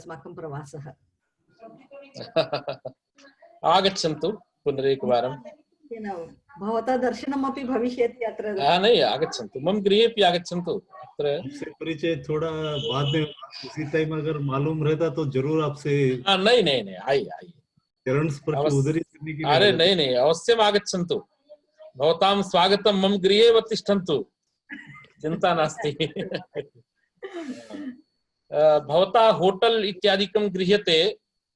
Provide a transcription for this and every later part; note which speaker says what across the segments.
Speaker 1: अस्माकं प्रवासः।
Speaker 2: आगच्छन्तु पुनरेकवारं।
Speaker 1: भवता दर्शनमपि भविष्यति अत्र।
Speaker 2: नहीं, आगच्छन्तु, मम गृहेपि आगच्छन्तु। अत्र
Speaker 3: आपसे परिचय थोड़ा बाद में, उसी टाइम अगर मालूम रहता तो जरूर आपसे।
Speaker 2: नहीं नहीं नहीं, आइए
Speaker 3: चरण स्पर्श उदरी करने के लिए।
Speaker 2: अरे नहीं नहीं, अवश्यम् आगच्छन्तु। भवतां स्वागतं मम गृहे एव तिष्ठन्तु, चिन्ता नास्ति। भवता होटल इत्यादिकं गृह्यते,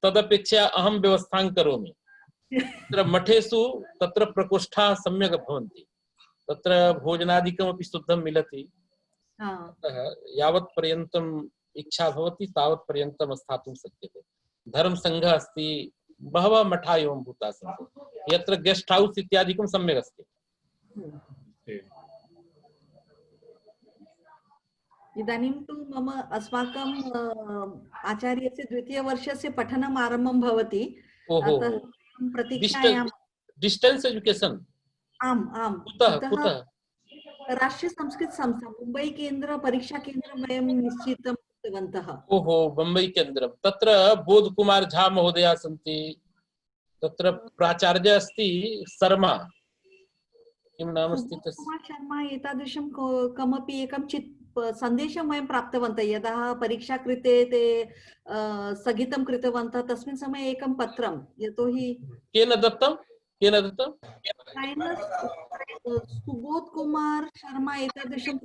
Speaker 2: तदपेक्षया अहं व्यवस्थां करोमि। तत्र मठेषु तत्र प्रकोष्ठाः सम्यक् भवन्ति, तत्र भोजनादिकमपि शुद्धं मिलति। अतः यावत् पर्यन्तम् इच्छा भवति तावत् पर्यन्तं स्थातुं शक्यते। धर्मसङ्घः अस्ति, बहवः मठाः एवं भूताः सन्ति, यत्र गेस्ट हाउस इत्यादिकं सम्यक् अस्ति।
Speaker 1: इदानीं तु मम अस्माकं आचार्यस्य द्वितीयवर्षस्य पठनम् आरम्भं भवति। अतः प्रतीक्षायां।
Speaker 2: Distance education.
Speaker 1: आम् आम्।
Speaker 2: कुतः?
Speaker 1: राष्ट्रीय संस्कृत संस्था मुंबई केंद्र परीक्षा केंद्र वयं निश्चितं कृतवन्तः।
Speaker 2: ओहो, मुंबई केंद्रं। तत्र बोध कुमार झा महोदया सन्ति, तत्र प्राचार्य अस्ति शर्मा, किं नाम अस्ति तस्य?
Speaker 1: कुमार शर्मा एतादृशं कमपि एकं सन्देशं वयं प्राप्तवन्तः। यदा परीक्षा कृते ते स्थगितं कृतवन्तः, तस्मिन् समये एकं पत्रं, यतोहि
Speaker 2: केन दत्तं?
Speaker 1: सुबोध कुमार शर्मा एतादृशं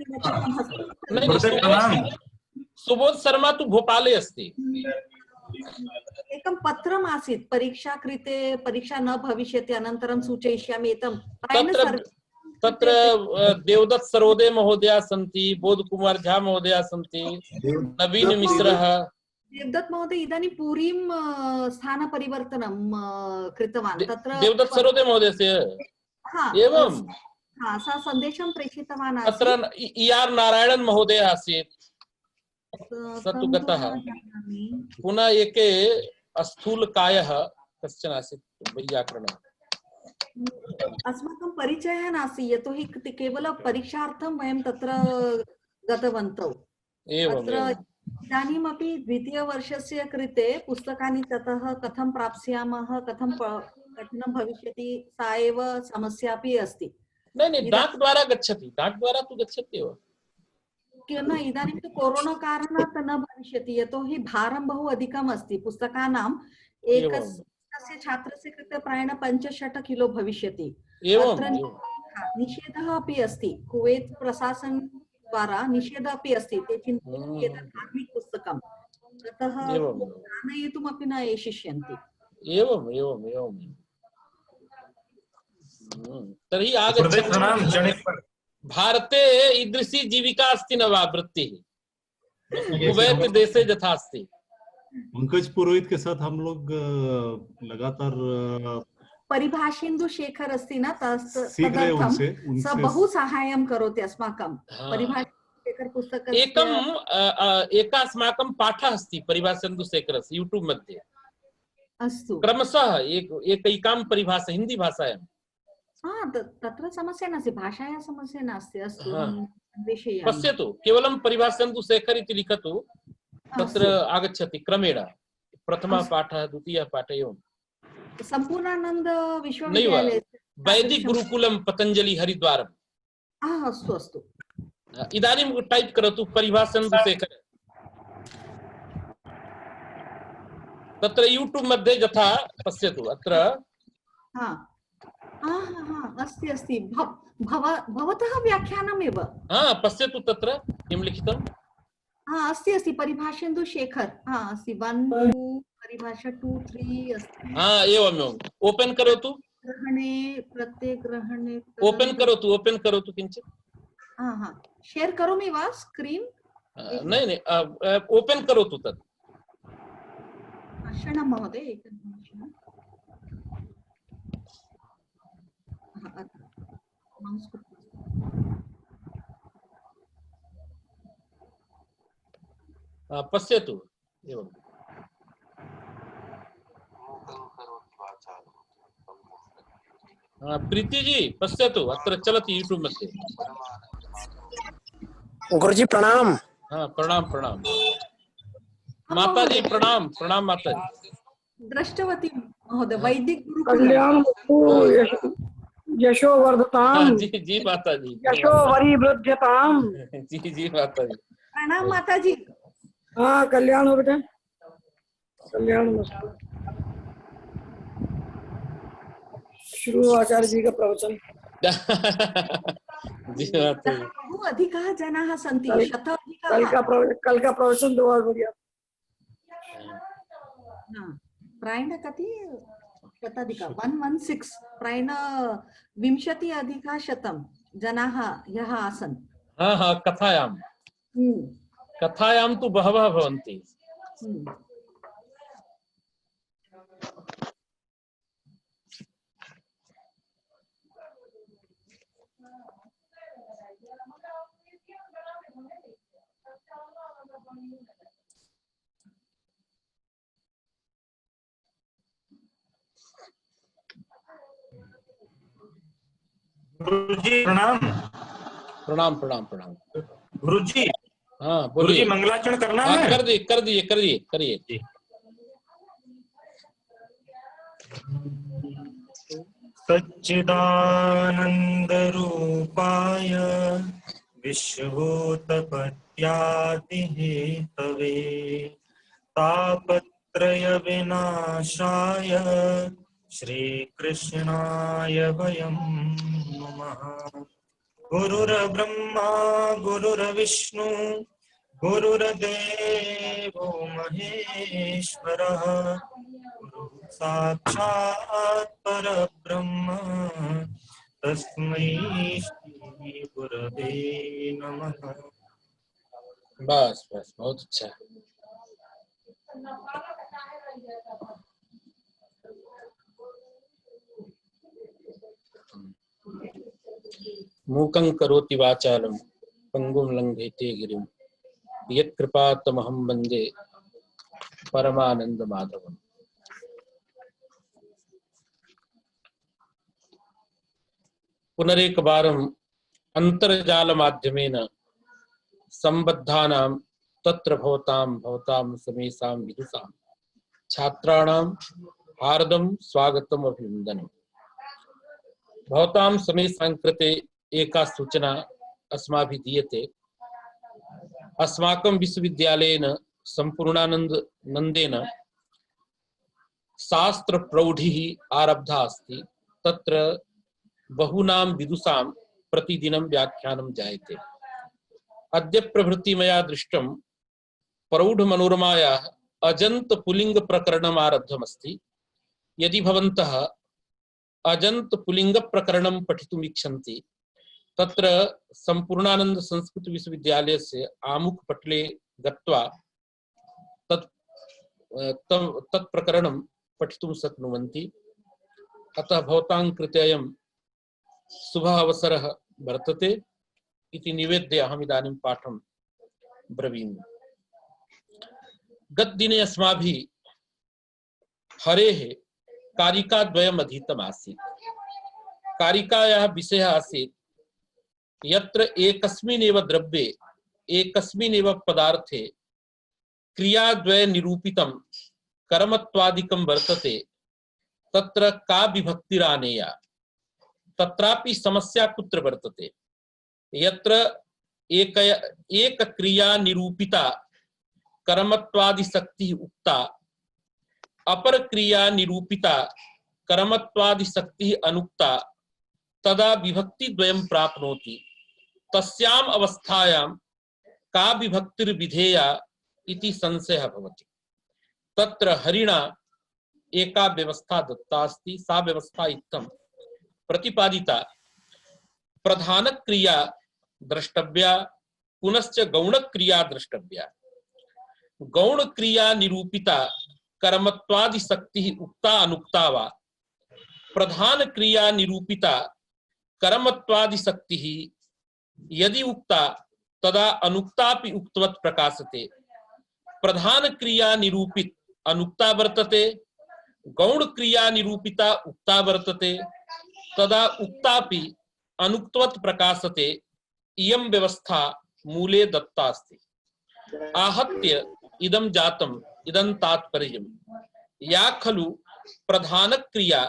Speaker 2: सुबोध शर्मा तु भोपाले अस्ति।
Speaker 1: एकं पत्रम् आसीत्, परीक्षा कृते परीक्षा न भविष्यति, अनन्तरं सूचयिष्यामि एतं।
Speaker 2: तत्र देवदत्त सरोदे महोदया सन्ति, बोध कुमार झा महोदया सन्ति, नवीन मिश्रः।
Speaker 1: देवदत्त महोदय इदानीं पुरीं स्थानपरिवर्तनं कृतवान्। तत्र
Speaker 2: देवदत्त सरोदे महोदयस्य एवं
Speaker 1: सः सन्देशं प्रेषितवान्।
Speaker 2: तत्र ER नारायणन् महोदयः आसीत्, स तु गतः। पुनः एके स्थूलकायः कश्चन आसीत् वैयाकरणः।
Speaker 1: अस्माकं परिचयः नास्ति, यतोहि केवलं परीक्षार्थं वयं तत्र गतवन्तौ। इदानीमपि द्वितीयवर्षस्य कृते पुस्तकानि ततः कथं प्राप्स्यामः, कथं पठनं भविष्यति, सा एव समस्या अपि अस्ति।
Speaker 2: नहीं, डाक द्वारा गच्छति, डाक द्वारा तु गच्छति एव।
Speaker 1: न, इदानीं तु कोरोना कारणात् न भविष्यति, यतोहि भारं बहु अधिकम् अस्ति पुस्तकानाम्। एकस्य छात्रस्य कृते प्रायेण 5-6 किलो भविष्यति। निषेधः अपि अस्ति, कुवेत् प्रशासन द्वारा निषेधः अपि अस्ति। ते चिन्तयन्ति एतत् धार्मिक पुस्तकं, ततः आनयितुमपि न एषिष्यन्ति।
Speaker 2: तर्हि आगच्छतु। भारते ईदृशी जीविका अस्ति न वा वृत्तिः, कुवैत देशे यथा अस्ति।
Speaker 3: पंकज पुरोहित के साथ हम लोग लगातार
Speaker 1: परिभाषेन्दु शेखर अस्ति न,
Speaker 3: सीख रहे उनसे
Speaker 1: स बहु साहाय्यं करोति अस्माकं। परिभाषेन्दु शेखर पुस्तकस्य
Speaker 2: एकस्माकं पाठः अस्ति परिभाषेन्दु शेखरस्य यूट्यूब मध्ये।
Speaker 1: अस्तु,
Speaker 2: क्रमशः एकैकां परिभाषा हिंदी भाषायां।
Speaker 1: तत्र समस्या नास्ति, भाषायाः समस्या नास्ति। अस्तु,
Speaker 2: पश्यतु, केवलं परिभाषेन्दु शेखर इति लिखतु, तत्र आगच्छति क्रमेण। प्रथमः पाठः, द्वितीयः पाठः एवं।
Speaker 1: सम्पूर्णानन्द विश्वविद्यालये
Speaker 2: वैदिक गुरुकुलम पतंजलि हरिद्वारम्।
Speaker 1: अस्तु अस्तु,
Speaker 2: इदानीं टाइप करोतु परिभाषेन्दु शेखर। तत्र यूट्यूब मध्ये यथा पश्यतु, अत्र
Speaker 1: अस्ति अस्ति, भवतः व्याख्यानमेव।
Speaker 2: पश्यतु तत्र किं लिखितम्।
Speaker 1: अस्ति अस्ति, परिभाषेन्दु शेखर। अस्ति 1 2 परिभाषा 2 3 अस्ति।
Speaker 2: एवं ओपन करोतु।
Speaker 1: प्रत्येक ग्रहणे
Speaker 2: ओपन करोतु किञ्चित्।
Speaker 1: शेयर करोमि वा स्क्रीन?
Speaker 2: नहीं, ओपन करोतु तत्।
Speaker 1: क्षणं महोदय, एकनिमिषम्।
Speaker 2: पश्यतु एवं। प्रीति जी पश्यतु, अत्र चलति यूट्यूब मध्ये।
Speaker 4: गुरुजी प्रणाम।
Speaker 2: प्रणाम प्रणाम। माता जी प्रणाम प्रणाम माता जी।
Speaker 1: दृष्टवती महोदय, वैदिक गुरुकुल।
Speaker 4: कल्याण यशोवर्धताम
Speaker 2: जी जी माता जी।
Speaker 4: यशो वरिवृद्ध्यताम।
Speaker 2: जी जी माता जी।
Speaker 1: प्रणाम माता जी।
Speaker 4: हाँ कल्याण हो बेटा, कल्याण मस्तु। शुरू आचार्य जी का प्रवचन।
Speaker 2: जी माता जी।
Speaker 1: बहु अधिकाः जनाः सन्ति,
Speaker 4: कल
Speaker 1: शताधिकाः।
Speaker 4: कल का प्रवचन तो और बढ़िया।
Speaker 1: प्रायः कति शताधिक 116 प्रायः 20 अधिक 100 जनाः यः आसन्।
Speaker 2: हाँ हाँ कथायां कथायां तु बहवः भवन्ति।
Speaker 5: गुरुजी प्रणाम।
Speaker 2: प्रणाम प्रणाम प्रणाम।
Speaker 5: गुरुजी,
Speaker 2: हाँ
Speaker 5: गुरुजी
Speaker 2: बोलिए।
Speaker 5: मंगलाचरण करना
Speaker 2: हाँ
Speaker 5: है।
Speaker 2: कर दिए कर दिए करिए करिए।
Speaker 5: सच्चिदानंद रूपाय विश्वोत्पत्त्यादि हेतवे तापत्रय विनाशाय श्रीकृष्णाय वयं नमः। गुरुर्ब्रह्मा गुरुर्विष्णु गुरुर्देवो महेश्वरः गुरु साक्षात् परब्रह्म तस्मै श्री गुरवे नमः।
Speaker 2: बस बस बहुत अच्छा। मूकं करोति वाचालं पंगुं लंघयते गिरिं यत्कृपातमहं वन्दे परमानंद माधवम्। पुनरेकवारम् अंतर्जाल माध्यमेन संबद्धानां तत्र भवतां समेषां विदुषां छात्राणां हार्दं स्वागतम् अभिनन्दनम्। भवतां समेषां कृते एका सूचना अस्माभिः दीयते। अस्माकं विश्वविद्यालयेन सम्पूर्णानंदेन शास्त्र प्रौढिः आरब्धा अस्ति। तत्र बहूनां विदुषां प्रतिदिनं व्याख्यानं जायते। अद्य प्रभृति मया दृष्टं प्रौढ मनोरमायाः अजंत पुलिंग प्रकरणम् आरब्धमस्ति। यदि भवन्तः अजंत पुलिंग प्रकरणं पठितुम् इच्छन्ति तत्र सम्पूर्णानंद संस्कृत विश्वविद्यालयस्य आमुखपटले गत्वा तत् प्रकरणं पठितुं शक्नुवन्ति। अतः भवतां कृते अयं शुभः अवसरः वर्तते इति निवेद्य अहम् इदानीं पाठं ब्रवीमि। गतदिने अस्माभिः हरेः कारिकाद्वयम् अधीतम् आसीत्। कारिकायाः विषयः आसीत् यत्र एकस्मिन्नेव द्रव्ये एकस्मिन्नेव पदार्थे क्रियाद्वय निरूपितं कर्मत्वादिकं वर्तते तत्र का विभक्तिरानेया। तत्रापि समस्या कुत्र वर्तते। यत्र एक क्रिया निरूपिता कर्मत्वादिशक्तिः उक्ता अपर क्रिया निरूपिता कर्मत्वादिशक्तिः अनुक्ता तदा विभक्तिद्वयं प्राप्नोति। तस्याम् अवस्थायां का विभक्तिर्विधेया इति संशयः भवति। तत्र हरिणा एका व्यवस्था दत्ता अस्ति। सा व्यवस्था इत्थं प्रतिपादिता प्रधान क्रिया द्रष्टव्या पुनश्च गौण क्रिया द्रष्टव्या। गौण क्रिया निरूपिता कर्मत्वादि शक्ति उक्ता अनुक्ता वा प्रधान क्रिया निरूपिता कर्मत्वादि शक्ति यदि उक्ता तदा अनुक्तापि उक्तवत् प्रकाशते। प्रधान क्रिया निरूपित अनुक्ता वर्तते गौण क्रिया निरूपिता उक्ता वर्तते तदा उक्तापि अनुक्तवत् प्रकाशते। इयं व्यवस्था मूले दत्ता अस्ति। आहत्य इदं जातम् इदं तात्पर्यम् या खलु प्रधान क्रिया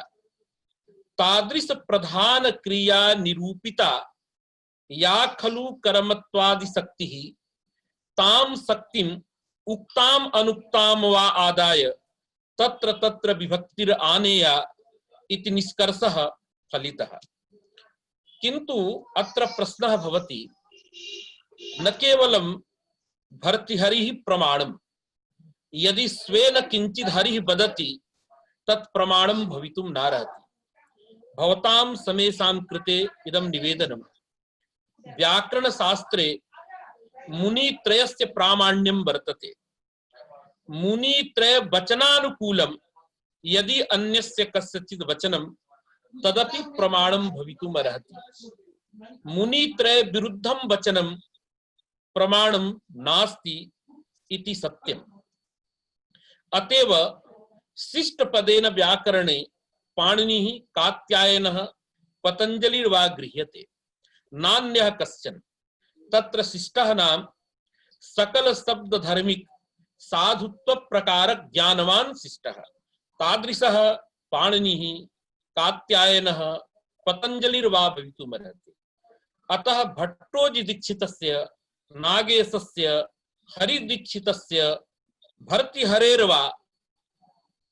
Speaker 2: तादृश प्रधान क्रिया निरूपिता या खलु कर्मत्वादि शक्ति ताम शक्तिम उक्ताम अनुक्ताम वा आदाय तत्र तत्र विभक्तिर आनेया इति निष्कर्षः फलितः। किंतु अत्र प्रश्नः भवति न केवलं भर्तृहरिः प्रमाणम् यदि स्वेन किंचित् हरिः वदति तत् प्रमाणं भवितुं नार्हति। भवतां समेषां कृते इदं निवेदनं व्याकरण शास्त्रे मुनित्रयस्य प्रामाण्यं वर्तते। मुनित्रय वचनानुकूलं यदि अन्यस्य कस्यचित् वचनं तदपि प्रमाणं भवितुम् अर्हति। मुनित्रय विरुद्धं वचनं प्रमाणं नास्ति इति सत्यम्। अतएव शिष्टपदेन व्याकरणे पाणिनिः कात्यायनः पतंजलिर्वा गृह्यते नान्यः कश्चन। तत्र शिष्टः नाम सकल शब्द धर्मिक साधुत्व प्रकार ज्ञानवान शिष्टः तादृशः पाणिनिः कात्यायनः पतंजलिर्वा भवितुमर्हति। अतः भट्टोजि दीक्षितस्य नागेशस्य हरिदीक्षितस्य भर्तृहरेर्वा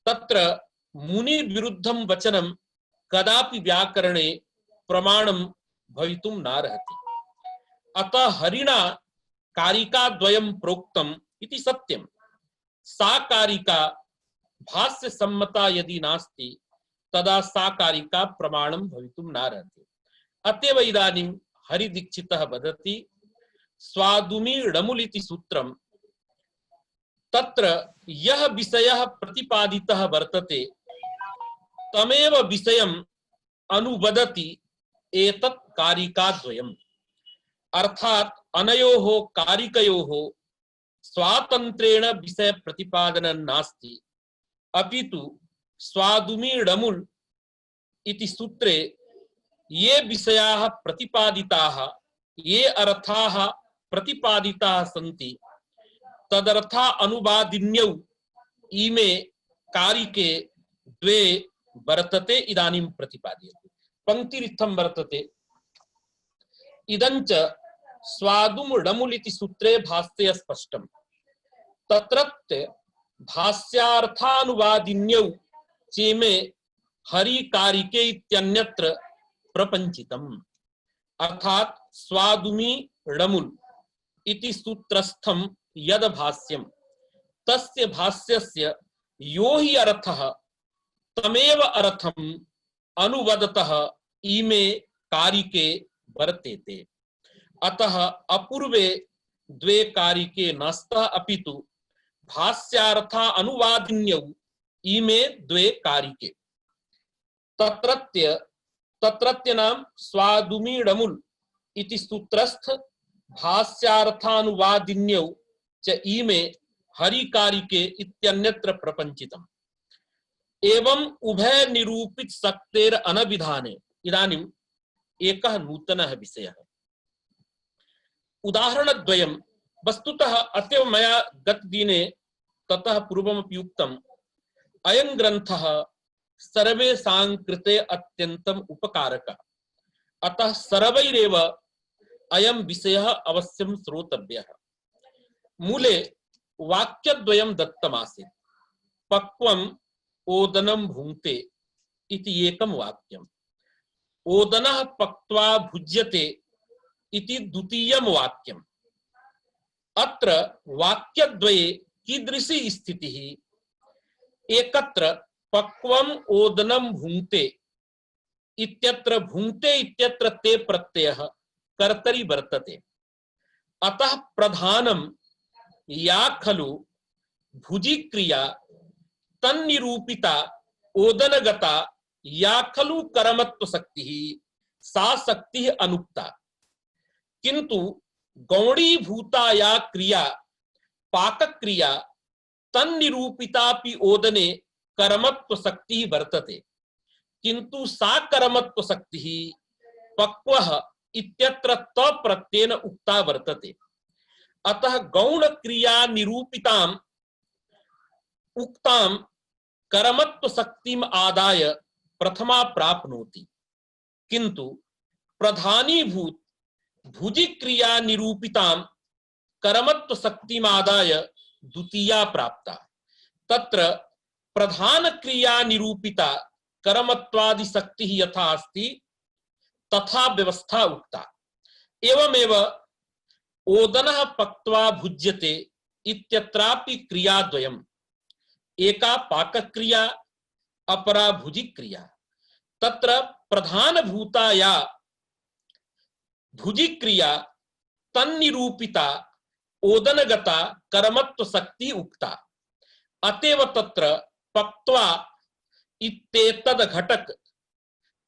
Speaker 2: तत्र मुनि विरुद्धं वचनं कदापि व्याकरणे प्रमाणं भवितुं नार्हति। अतः हरिणा कारिका द्वयं प्रोक्तम् इति सत्यम्। सा कारिका भाष्य सम्मता यदि नास्ति तदा सा कारिका प्रमाणं भवितुं नार्हति। अतएव इदानीं हरिदीक्षितः वदति स्वादुमी णमुलिति सूत्रम् तत्र यः विषयः प्रतिपादितः वर्तते तमेव विषयम् अनुवदति एतत् कारिकाद्वयम्। अर्थात अनयोः कारिकयोः स्वातन्त्रेण विषय प्रतिपादनं नास्ति अपितु स्वादुमी णमुल् इति सूत्रे ये विषयाः प्रतिपादिताः ये अर्थाः प्रतिपादिताः सन्ति तदर्था अनुवादिन्यौ इमे कारिके द्वे वर्तते इदानीं प्रतिपाद्यते। पंक्तिरित्थं वर्तते इदञ्च स्वादुम णमुल् इति सूत्रे भाष्ये स्पष्टम्। तत्रत्य भाष्यार्थानुवादिन्यौ चेमे हरिकारिके इत्यन्यत्र प्रपंचितम्। अर्थात स्वादुमी णमुल् इति सूत्रस्थं यद भाष्यम् तस्य भाष्यस्य यो हि अर्थः तमेव अर्थम् अनुवदतः इमे कारिके वर्तेते। अतः अपूर्वे द्वे कारिके नस्तः अपितु भाष्यार्था अनुवादिन्यौ इमे द्वे कारिके। तत्रत्य नाम स्वादुमी णमुल् इति सूत्रस्थ भाष्यार्थानुवादिन्यौ च इमे हरिकारिके इत्यन्यत्र प्रपंचितम्। एवं उभय निरूपित शक्तेर अनभिधाने इदानीम् एकः नूतनः विषयः। उदाहरणद्वयं वस्तुतः अतएव मया गतदिने ततः पूर्वमपि उक्तम् अयं ग्रन्थः सर्वेषां कृते अत्यन्तम् उपकारकः। अतः सर्वैरेव अयं विषयः अवश्यं श्रोतव्यः। मूले वाक्यद्वयं दत्तमासीत् पक्वम् ओदनं भुङ्क्ते इति एकं वाक्यम्। ओदनः पक्त्वा भुज्यते इति द्वितीयं वाक्यम्। अत्र वाक्यद्वये कीदृशी स्थितिः? एकत्र पक्वम् ओदनं भुङ्क्ते इत्यत्र भुङ्क्ते इत्यत्र ते प्रत्ययः कर्तरि वर्तते। अतः प्रधानं या खलु भुजि क्रिया तन्निरूपिता ओदनगता या खलु कर्मत्व शक्तिः सा शक्तिः अनुक्ता। किंतु गौणीभूता या क्रिया पाक क्रिया तन्निरूपितापि ओदने कर्मत्व शक्तिः वर्तते। किंतु सा कर्मत्व शक्तिः पक्वः इत्यत्र त प्रत्ययेन उक्ता वर्तते। अतः गौण क्रिया निरूपितां उक्ताम कर्मत्व शक्तिम आदाय प्रथमा प्राप्नोति, किंतु प्रधानीभूत भुजि क्रिया निरूपिताम कर्मत्व शक्तिम आदाय द्वितीया प्राप्ता। तत्र प्रधान क्रिया निरूपिता कर्मत्वादि शक्ति यथा अस्ति तथा व्यवस्था उक्ता। एवमेव ओदनः पक्त्वा भुज्यते इत्यत्रापि क्रियाद्वयम्, एका पाकक्रिया अपरा भुजिक्रिया। तत्र प्रधानभूता या भुजिक्रिया तन्निरूपिता ओदनगता कर्मत्व शक्ति उक्ता। अतएव तत्र पक्त्वा इत्येतद् घटक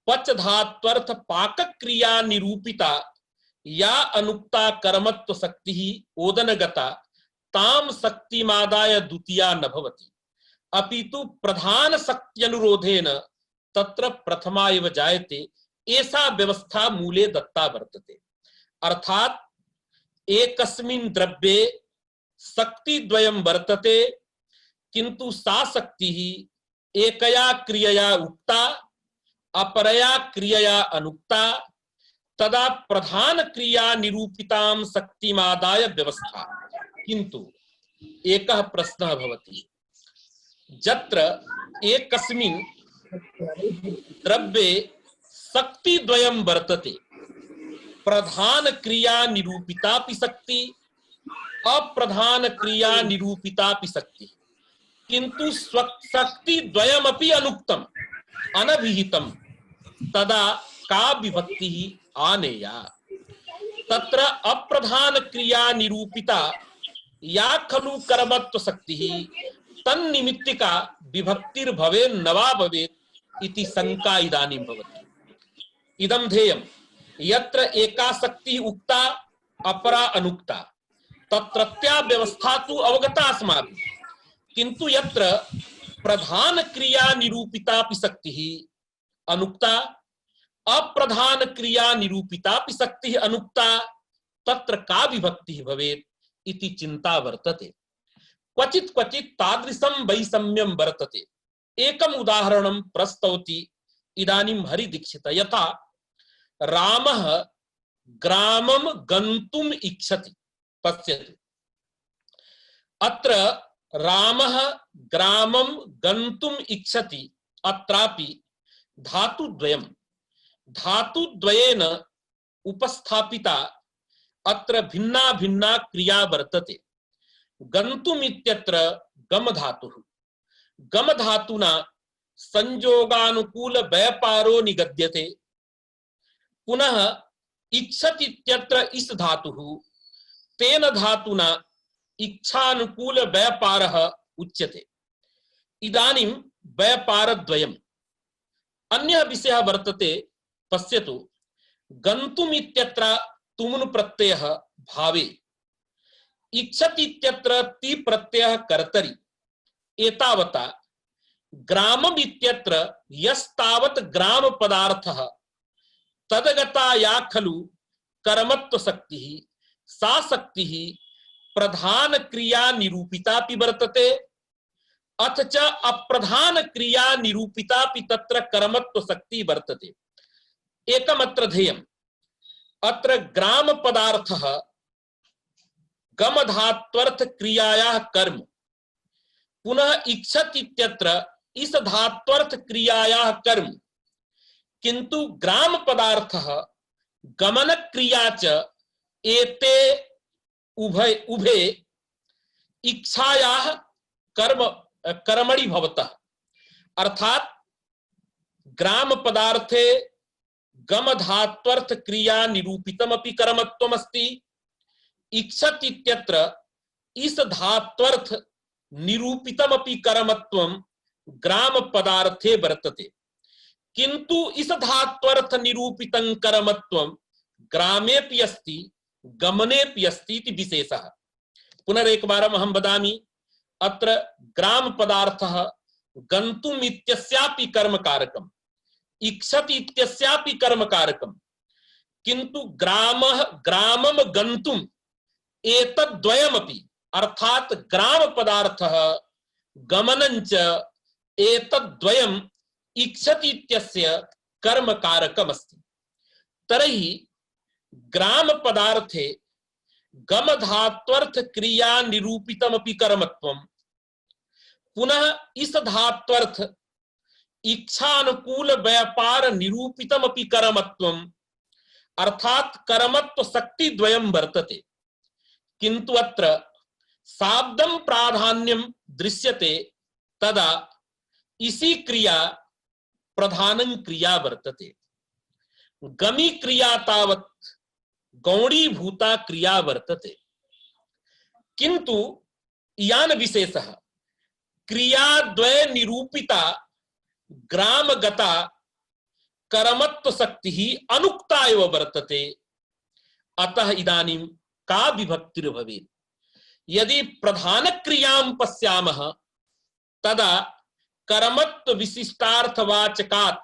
Speaker 2: पचधात्वर्थ पाकक्रिया निरूपिता या अनुक्ता कर्मत्व शक्ति ओदनगता ताम शक्तिमादाय द्वितीया न भवति, अपितु प्रधान शक्त्यनुरोधेन तत्र प्रथमा एव जायते, ऐसा व्यवस्था मूले दत्ता वर्तते। अर्थात एकस्मिन् द्रव्ये शक्तिद्वयं वर्तते, किंतु सा शक्ति एकया क्रियया उक्ता अपरया क्रियया अनुक्ता, तदा प्रधान क्रिया निरूपितां शक्तिमादाय व्यवस्था। किंतु एकः प्रश्नः भवति, जत्र एकस्मिन् द्रव्ये शक्तिद्वयं वर्तते, प्रधान क्रिया निरूपितापि शक्ति अप्रधान क्रिया निरूपितापि शक्ति, किंतु शक्ति द्वयमपि अनुक्तम अनभिहितम, तदा का विभक्ति आनेया। तत्र अप्रधान क्रिया निरूपिता या खलु कर्मत्व शक्ति तन्निमित्तिका विभक्तिर्भवे न वा भवेत् इति शंका इदानीं भवति। इदं ध्येयम्, यत्र एका शक्ति उक्ता अपरा अनुक्ता तत्रत्या व्यवस्था तु अवगता अस्माभिः, किंतु यत्र प्रधान क्रिया निरूपितापि शक्तिः अनुक्ता अप्रधान क्रिया निरूपितापि शक्तिः अनुक्ता, तत्र का विभक्तिः भवेत् इति चिंता वर्तते। क्वचित् क्वचित् तादृशं वैषम्यं वर्तते। एकम् उदाहरणं प्रस्तौति इदानीं हरिदीक्षितः। यथा रामः ग्रामं गन्तुम् इच्छति। पश्यतु, अत्र रामः ग्रामं गन्तुम् इच्छति, अत्रापि धातुद्वयम्, धातुद्वयेन उपस्थापिता अत्र भिन्ना भिन्ना क्रिया वर्तते। गन्तुम् इत्यत्र गम धातुः, गम धातुना संयोगानुकूल व्यापारो निगद्यते। पुनः इच्छति इत्यत्र इस धातुः, तेन धातुना इच्छानुकूल व्यापारः उच्यते। इदानीं व्यापारद्वयम्। अन्यः विषयः वर्तते, पश्यतु, गन्तुम् इत्यत्र तुमुन् प्रत्ययः भावे, इच्छति इत्यत्र ति प्रत्ययः कर्तरि। एतावता ग्रामम् इत्यत्र यस्तावत् ग्राम पदार्थः तदगता या खलु कर्मत्व शक्तिः, सा शक्तिः प्रधान क्रिया निरूपितापि वर्तते, अथ च अप्रधान क्रिया निरूपितापि तत्र कर्मत्व शक्ति वर्तते। एकमत्र ध्येयम्, अत्र ग्राम पदार्थः गम धात्वर्थ क्रियायाः कर्म, पुनः इच्छति इत्यत्र इस धात्वर्थ क्रियायाः कर्म, किंतु ग्राम पदार्थः गमन क्रिया च एते उभे इच्छायाः कर्मणि भवतः। अर्थात ग्राम पदार्थे गम धात्वर्थ क्रिया निरूपितमपि कर्मत्वमस्ति, इच्छति इत्यत्र इस धात्वर्थ निरूपितमपि कर्मत्वं ग्राम पदार्थे वर्तते, किंतु इस धात्वर्थ निरूपितं कर्मत्वं ग्रामेऽपि अस्ति गमनेऽपि अस्ति इति विशेषः। पुनरेकवारम् अहं वदामि, अत्र ग्राम पदार्थः गन्तुम् इत्यस्यापि कर्मकारकम्, इच्छति इत्यस्यापि कर्मकारकम्, किंतु ग्रामं गन्तुम् एतद्द्वयमपि, अर्थात ग्राम पदार्थः गमनञ्च एतद्द्वयम् इच्छति इत्यस्य कर्म कारकमस्ति। तर्हि ग्राम पदार्थे गम धात्वर्थ क्रिया निरूपितमपि कर्मत्वं, पुनः इस धात्वर्थ इच्छानुकूल व्यापार निरूपितमपि कर्मत्वं, अर्थात कर्मत्व शक्ति द्वयं वर्तते। किंतु अत्र शाब्दं प्राधान्यं दृश्यते, तदा इसी क्रिया प्रधानं क्रिया वर्तते। गमी क्रिया तावत् गौणी भूता क्रिया वर्तते। किंतु यान विशेषः क्रिया द्वय निरूपिता ग्रामगता कर्मत्व शक्ति ही अनुक्ता एव वर्तते। अतः इदानीं का विभक्तिर् भवेत्? यदि प्रधान क्रियां पश्यामः तदा कर्मत्व विशिष्टार्थवाचकात्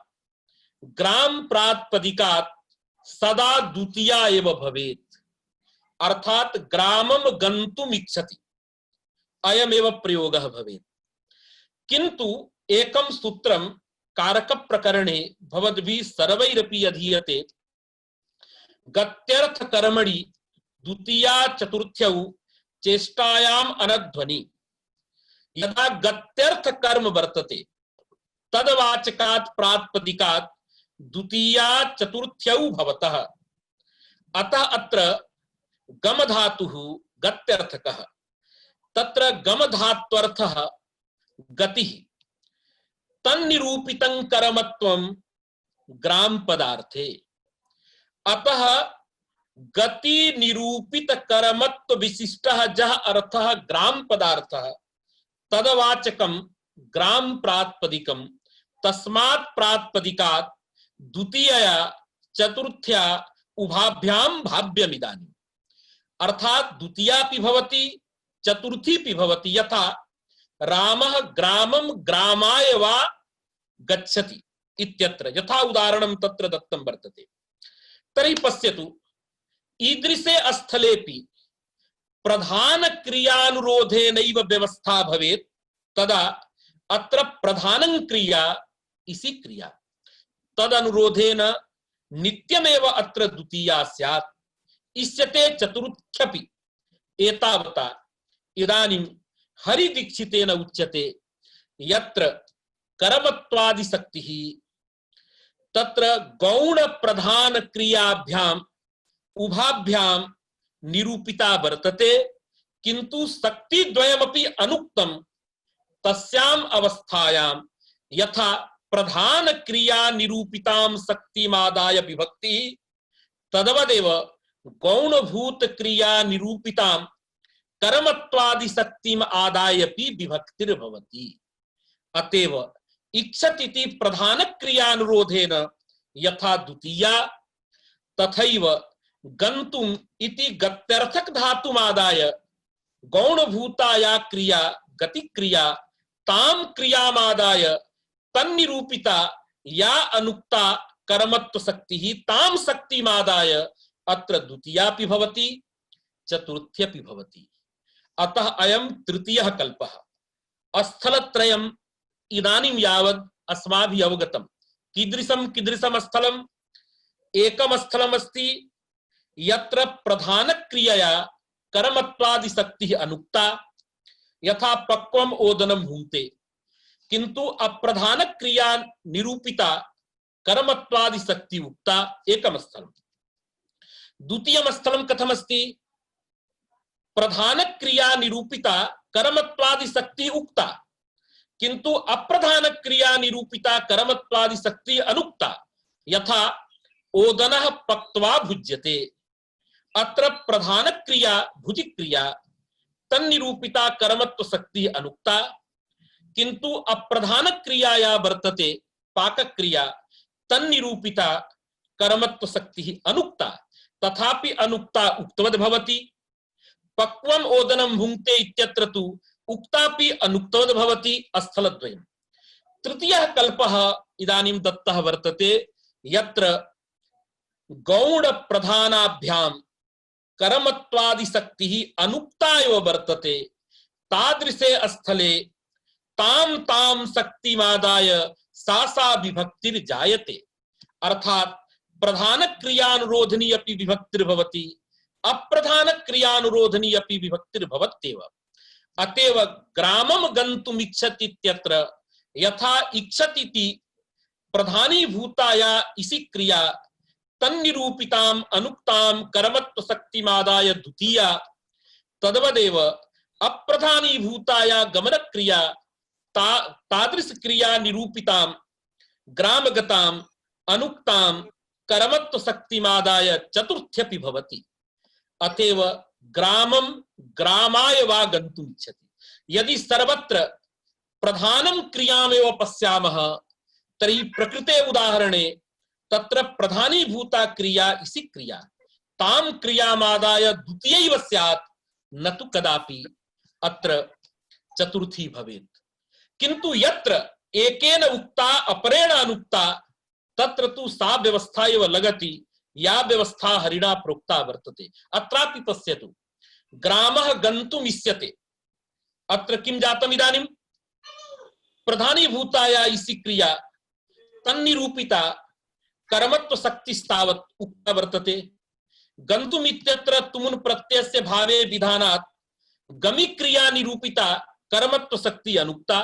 Speaker 2: ग्राम प्रातिपदिकात् सदा द्वितीया एव भवेत्, अर्थात ग्रामं गन्तुम् इच्छति, अयमेव प्रयोगः भवेत्। किंतु एकं सूत्रं कारक प्रकरणे भवद्भिः सर्वैरपि अधीयते। गत्यर्थ कर्मणि द्वितीया चतुर्थ्यौ चेष्टायाम् अनध्वनि। यदा गत्यर्थ कर्म वर्तते तदवाचकात् प्रातिपदिकात् द्वितीया चतुर्थ्यौ भवतः। अतः अत्र गम धातुः गत्यर्थकः। तत्र गम धात्वर्थः गतिः। तन्निरूपितं कर्मत्वं ग्राम पदार्थे। अतः गति निरूपित कर्मत्व विशिष्टः जः अर्थः ग्राम पदार्थः तदवाचकं ग्राम प्रातिपदिकं, तस्मात् प्रातिपदिकात् द्वितीया चतुर्थ्या उभाभ्यां भाव्यमिदानीम्। अर्थात द्वितीयापि भवति चतुर्थीपि भवति। यथा रामः ग्रामं ग्रामाय वा गच्छति इत्यत्र यथा उदाहरणं तत्र दत्तं वर्तते। तर्हि पश्यतु, ईदृशे स्थलेपि प्रधान क्रियानुरोधेनैव व्यवस्था भवेत्, तदा अत्र प्रधानं क्रिया इसी क्रिया तदनुरोधेन नित्यमेव अत्र द्वितीया स्यात्। इष्यते चतुर्थ्यपि। एतावता इदानीं हरिदीक्षितेन उच्यते यत्र कर्मत्वादि शक्तिः तत्र गौण प्रधान क्रियाभ्याम् उभाभ्यां निरूपिता वर्तते, किंतु शक्ति द्वयमपि अनुक्तं तस्याम् अवस्थायां यथा प्रधान क्रिया निरूपितां शक्तिमादाय विभक्ति तदवदेव गौणभूत क्रिया निरूपितां कर्मत्वादि शक्तिम आदायपि विभक्तिर्भवति। अतएव इच्छति प्रधान क्रियानुरोधेन यथा द्वितीया तथैव गन्तुम् इति गत्यर्थक धातुमादाय गौणभूताया क्रिया गति क्रिया ताम क्रियामादाय तन्निरूपिता या अनुक्ता कर्मत्व शक्ति ही ताम शक्तिमादाय अत्र द्वितीयापि भवति चतुर्थ्यपि भवति। अतः अयं तृतीयः कल्पः। स्थलत्रयम् इदानीं यावत् अस्माभिः अवगतं। कीदृशं स्थलम्? एकं स्थलम् अस्ति यत्र प्रधान क्रियया कर्मत्वादि शक्तिः अनुक्ता, यथा पक्वम् ओदनं भुङ्क्ते, किंतु अप्रधान क्रिया निरूपिता कर्मत्वादि शक्ति उक्ता। एकं स्थलम्। द्वितीयं स्थलं कथमस्ति? प्रधान क्रिया निरूपिता कर्मत्वादि शक्ति उक्ता, किंतु अप्रधान क्रिया निरूपिता कर्मत्वादि शक्ति अनुक्ता। यथा ओदनः पक्त्वा भुज्यते, अत्र प्रधान क्रिया भुजि क्रिया तन्निरूपिता कर्मत्व शक्ति अनुक्ता, किंतु अप्रधान क्रियाया वर्तते पाक क्रिया तन्निरूपिता कर्मत्व शक्ति अनुक्ता। तथापि अनुक्ता उक्तवद् भवति। पक्वम् ओदनं भुङ्क्ते इत्यत्र तु उक्तापि अनुक्तवद् भवति। स्थलद्वयम्। तृतीयः कल्पः इदानीं दत्तः वर्तते यत्र गौण प्रधानाभ्यां कर्मत्वादि शक्तिः अनुक्ता एव वर्तते। तादृशे स्थले ताम ताम शक्तिमादाय सा सा विभक्तिर जायते। अर्थात प्रधान क्रियानुरोधनी अपि विभक्तिर्भवति, अप्रधान क्रियानुरोधनी अपि विभक्तिर्भवत्येव। अतएव ग्रामम गन्तुमिच्छति इत्यत्र यथा इच्छतीति प्रधानी भूताया इसी क्रिया तन्निरूपिताम अनुक्ताम कर्मत्व शक्तिमादाय द्वितीया, तद्वदेव अप्रधानी भूताया गमन क्रिया तादृश क्रिया निरूपिताम ग्रामगताम अनुक्ताम कर्मत्व शक्तिमादाय चतुर्थ्यपि भवति। अतएव ग्रामम ग्रामाय वा गन्तुमिच्छति। यदि सर्वत्र प्रधानं क्रियामेव पश्यामः तर्हि प्रकृते उदाहरणे तत्र प्रधानी भूता क्रिया इसी क्रिया ताम क्रियामादाय द्वितीयैव स्यात्, न तु कदापि अत्र चतुर्थी भवेत्। किंतु यत्र एकेन उक्ता अपरेण अनुक्ता तत्र तु सा व्यवस्था एव लगति या व्यवस्था हरिणा प्रोक्ता वर्तते। अत्रापि पश्यतु, ग्रामः गन्तुम् इष्यते। अत्र किं जातम् इदानीं? प्रधानी भूताया इसी क्रिया तन्निरूपिता कर्मत्व शक्तिस्तावत् उक्ता वर्तते। गन्तुम् इत्यत्र तुमुन् प्रत्ययस्य भावे विधानात् गमि क्रिया निरूपिता कर्मत्व शक्ति अनुक्ता,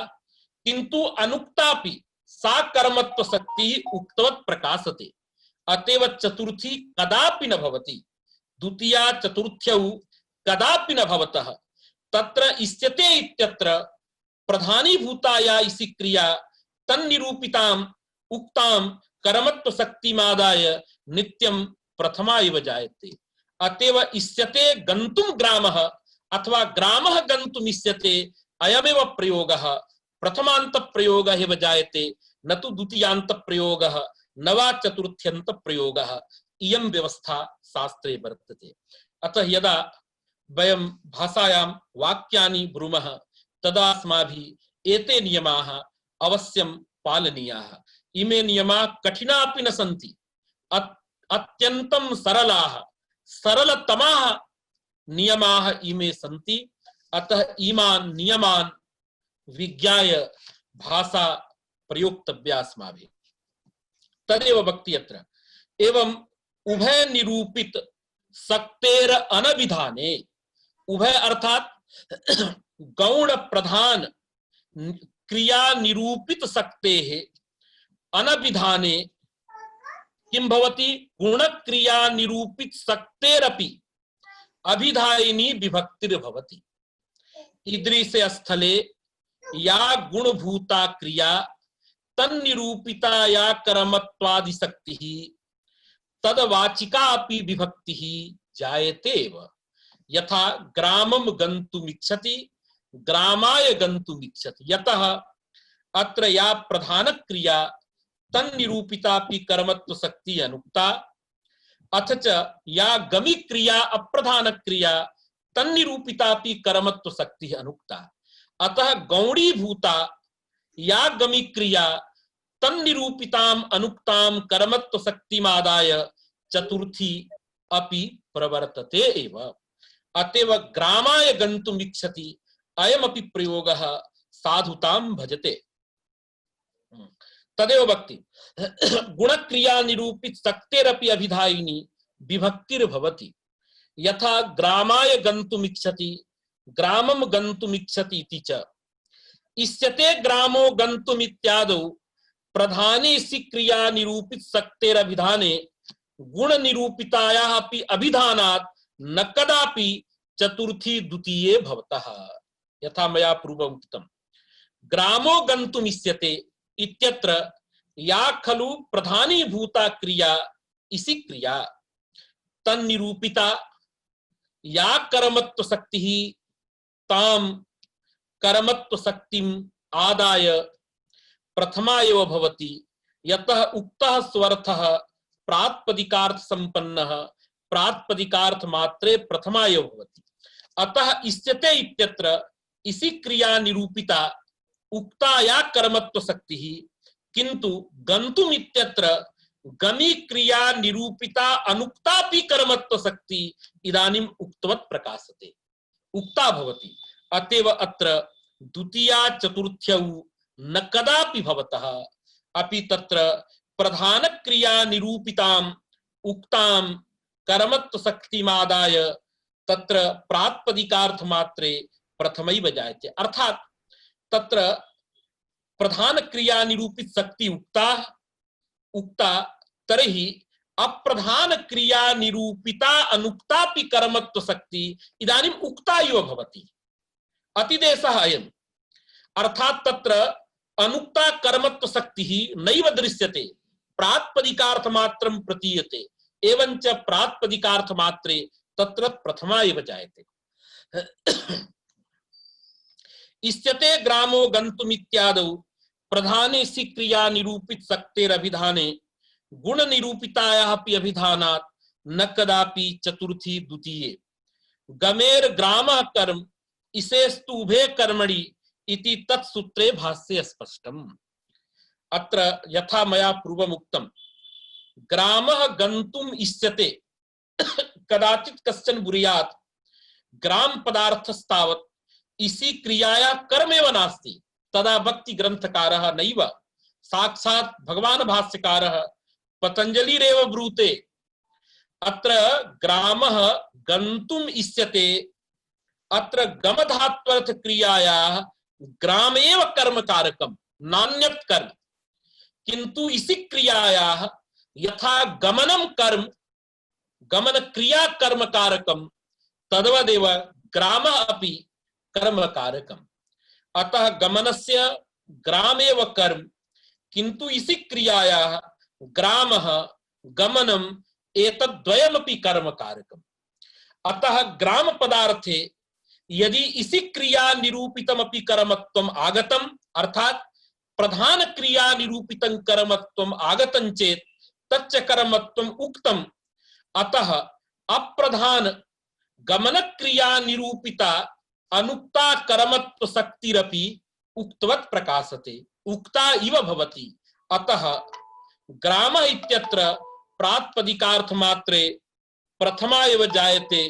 Speaker 2: किंतु अनुक्तापि सा कर्मत्व शक्ति उक्तवत् प्रकाशते। अतएव चतुर्थी कदापि न भवति, द्वितीया चतुर्थ्यौ कदापि न भवतः। तत्र इष्यते इत्यत्र प्रधानी भूताया इसी क्रिया तन्निरूपिताम उक्ताम कर्मत्व शक्तिमादाय नित्यं प्रथमा इव जायते। अतएव इष्यते गन्तुं ग्रामः अथवा ग्रामः गन्तुम् इष्यते अयमेव प्रयोगः प्रथमांत प्रयोगः एव जायते, न तु द्वितीयांत प्रयोगः न वा चतुर्थ्यंत प्रयोगः। इयं व्यवस्था शास्त्रे वर्तते। अतः यदा वयं भाषायां वाक्यानि ब्रूमः तदा अस्माभिः एते नियमाः अवश्यं पालनीयाः। इमे नियमाः कठिनापि न सन्ति, अत्यन्तं सरलाः सरलतमाः नियमाः इमे सन्ति। अतः इमान् नियमान् विज्ञाय भाषा प्रयोक्तव्या अस्माभिः। तदेव वक्ति अत्र एवं उभय निरूपित शक्तेर अनभिधाने। उभय अर्थात गौण प्रधान क्रिया निरूपित शक्तेः अनभिधाने किं भवति? गुण क्रिया निरूपित शक्तेरपि अभिधायिनी विभक्तिर्भवति। ईदृशे स्थले या गुणभूता क्रिया तन्निरूपिता या कर्मत्वादि शक्तिः तदवाचिका अपि विभक्तिः जायतेव। यथा ग्रामं गन्तुमिच्छति ग्रामाय गन्तुमिच्छति। यतः अत्र या प्रधान क्रिया तन्निरूपितापि कर्मत्व शक्ति अनुक्ता, अथ च या गमि क्रिया अप्रधान क्रिया तन्निरूपितापि कर्मत्व शक्ति अनुक्ता। अतः गौणी भूता या गमि क्रिया तन्निरूपिताम अनुक्ताम कर्मत्व शक्तिमादाय चतुर्थी अपि प्रवर्तते एव। अतएव ग्रामाय गन्तुमिच्छति अयमपि प्रयोगः साधुतां भजते। तदेव वक्ति गुणक्रिया निरूपित शक्तेरपि अभिधायिनी विभक्तिर्भवति। यथा ग्रामाय गन्तुमिच्छति ग्रामं गन्तुमिच्छति इति च। इष्यते ग्रामो गन्तुमित्यादौ प्रधाने सी क्रिया निरूपित शक्तेरभिधाने गुण निरूपितायाः अपि अभिधानात् न कदापि चतुर्थी द्वितीये भवतः। यथा मया पूर्वम् उक्तम्, ग्रामो गन्तुमिष्यते इत्यत्र या खलु प्रधानी भूता क्रिया इसी क्रिया तन्निरूपिता या कर्मत्व शक्तिः ताम कर्मत्व शक्तिम् आदाय प्रथमा एव भवति। यतः उक्तः स्वर्थः प्रातिपदिकार्थ संपन्नः प्रातिपदिकार्थ मात्रे प्रथमा एव भवति। अतः इष्यते इत्यत्र इसी क्रिया निरूपिता उक्ता या कर्मत्व शक्तिः, किंतु गन्तुम् इत्यत्र गमि क्रिया निरूपिता अनुक्तापि कर्मत्व शक्ति इदानीम् उक्तवत् प्रकाशते, उक्ता भवति। अतएव अत्र द्वितीया चतुर्थ्यौ न कदापि भवतः अपि तत्र प्रधान क्रिया निरूपिताम उक्ताम कर्मत्व शक्तिमादाय तत्र प्रातिपदिकार्थ मात्रे प्रथमैव जायते। अर्थात तत्र प्रधान क्रिया निरूपित शक्ति उक्ता तर्हि अप्रधान क्रिया निरूपिता अनुक्तापि कर्मत्व शक्ति इदानीम उक्ता इव भवति। अतिदेशः अयम्। अर्थात तत्र अनुक्ता कर्मत्व शक्ति नैव दृश्यते, प्रातिपदिकार्थ मात्रं प्रतीयते, एवंच प्रातिपदिकार्थ मात्रे तत्र प्रथमा एव जायते। इष्यते ग्रामो गन्तुमित्यादौ प्रधाने सी क्रिया निरूपित शक्तेरभिधाने गुण निरूपितायाः अपि अभिधानात् न कदापि चतुर्थी द्वितीये गमेर ग्रामः कर्म इसेस्तु उभे कर्मणि इति तत्सूत्रे भाष्ये स्पष्टम्। अत्र यथा मया पूर्वम् उक्तं ग्रामः गन्तुम् इष्यते कदाचित् कश्चन बुर्यात् ग्राम पदार्थस्तावत् इसी क्रियाया कर्मेव नास्ति तदा भक्ति ग्रंथकारः नैव साक्षात् भगवान् भाष्यकारः पतंजलिरेव ब्रूते। अत्र ग्रामः गन्तुम् इष्यते, अत्र गमधात्वर्थ क्रियायाः ग्रामेव कर्म कारकम् नान्यत् कर्म, किंतु इसी क्रियायाः यथा गमनं कर्म गमन क्रिया कर्म कारकम् तद्वदेव ग्रामः अपि कर्म कारकम्। अतः गमनस्य ग्रामेव कर्म, किंतु इसी क्रियायाः ग्रामः गमनम् एतद्द्वयमपि कर्म कारकम्। अतः ग्राम पदार्थे यदि इसी क्रिया निरूपितमपि कर्मत्वम् आगतम्, अर्थात प्रधान क्रिया निरूपितं कर्मत्वम् आगतं चेत् तच्च कर्मत्वम् उक्तम्। अतः अप्रधान गमन क्रिया निरूपिता अनुक्ता कर्मत्व शक्तिरपि उक्तवत् प्रकाशते, उक्ता इव भवति। अतः ग्रामः इत्यत्र प्रातिपदिकार्थ मात्रे प्रथमा एव जायते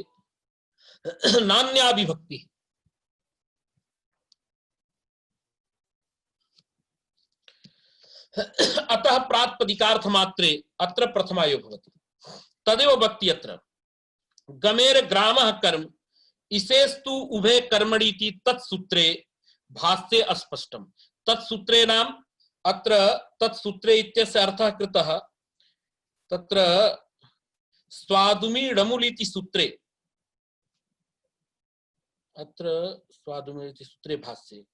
Speaker 2: नान्या विभक्ति। अतः प्रातिपदिकार्थ मात्रे अत्र प्रथमा एव भवति। तदेव भक्ति अत्र गमेर ग्रामः कर्म इसेस्तु उभे कर्मणीति तत्सूत्रे भाष्ये अस्पष्टम्। तत्सूत्रे नाम अत्र तत्सूत्रे इत्यस्य अर्थः कृतः तत्र स्वादुमीडमुलिति सूत्रे, अत्र स्वादुमीडमुलिति सूत्रे भाष्ये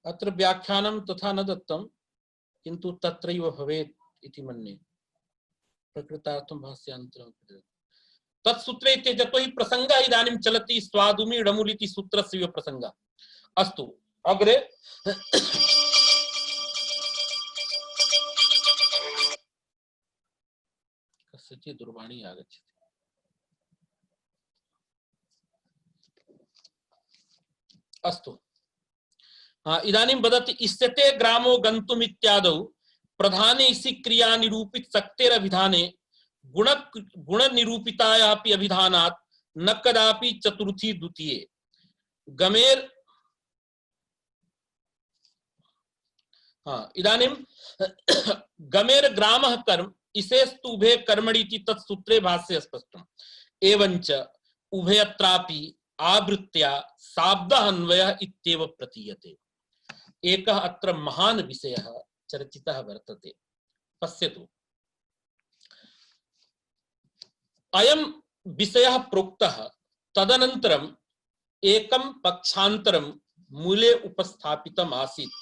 Speaker 2: अत्र व्याख्यानं तथा न दत्तं, किन्तु तत्रैव भवेत् इति मन्ये। प्रकृतार्थं भाष्यान्तरं तत्सूत्रे इत्यतो हि प्रसंगः इदानीं चलति स्वादुमीडमुलिति सूत्रस्य प्रसंगः। अस्तु अग्रे कस्यचित् दूरवाणी आगच्छति। अस्तु इदानीं वदति इष्यते ग्रामो गन्तुम् इत्यादौ प्रधाने इसी क्रिया निरूपित शक्तेरभिधाने गुण निरूपितायाः अपि अभिधानात् न कदापि चतुर्थी द्वितीये गमेर इदानीं गमेर ग्रामः कर्म इसेस्तु उभे कर्मणीति तत्सूत्रे भाष्ये स्पष्टम्। एवंच उभयत्रापि आवृत्त्या शाब्दः अन्वयः इत्येव प्रतीयते। एकः अत्र महान् विषयः चर्चितः वर्तते। पश्यतु, अयं विषयः प्रोक्तः, तदनन्तरम् एकं पक्षान्तरं मूले उपस्थापितम् आसीत्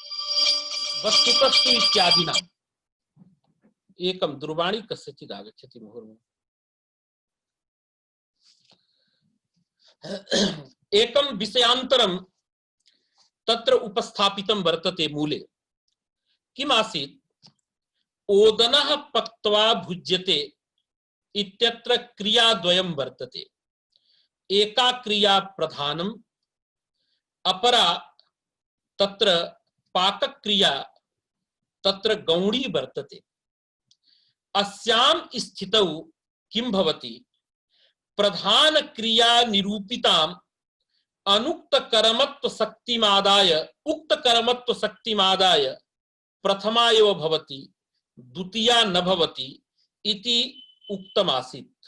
Speaker 2: वस्तुतस्तु इत्यादिना। एकं दूरवाणी कस्यचित् आगच्छति मुहुर्मुहुः। एकं विषयान्तरं तत्र उपस्थापितं वर्तते मूले। किम् आसीत्? ओदनः पक्त्वा भुज्यते इत्यत्र क्रियाद्वयं वर्तते। एका क्रिया प्रधानम्, अपरा तत्र पाकक्रिया तत्र गौणी वर्तते। अस्यां स्थितौ किं भवति? प्रधान क्रिया निरूपितां अनुक्त कर्मत्व शक्तिमादाय उक्त कर्मत्व शक्तिमादाय प्रथमा एव भवति द्वितीया न भवति इति उक्तमासीत्।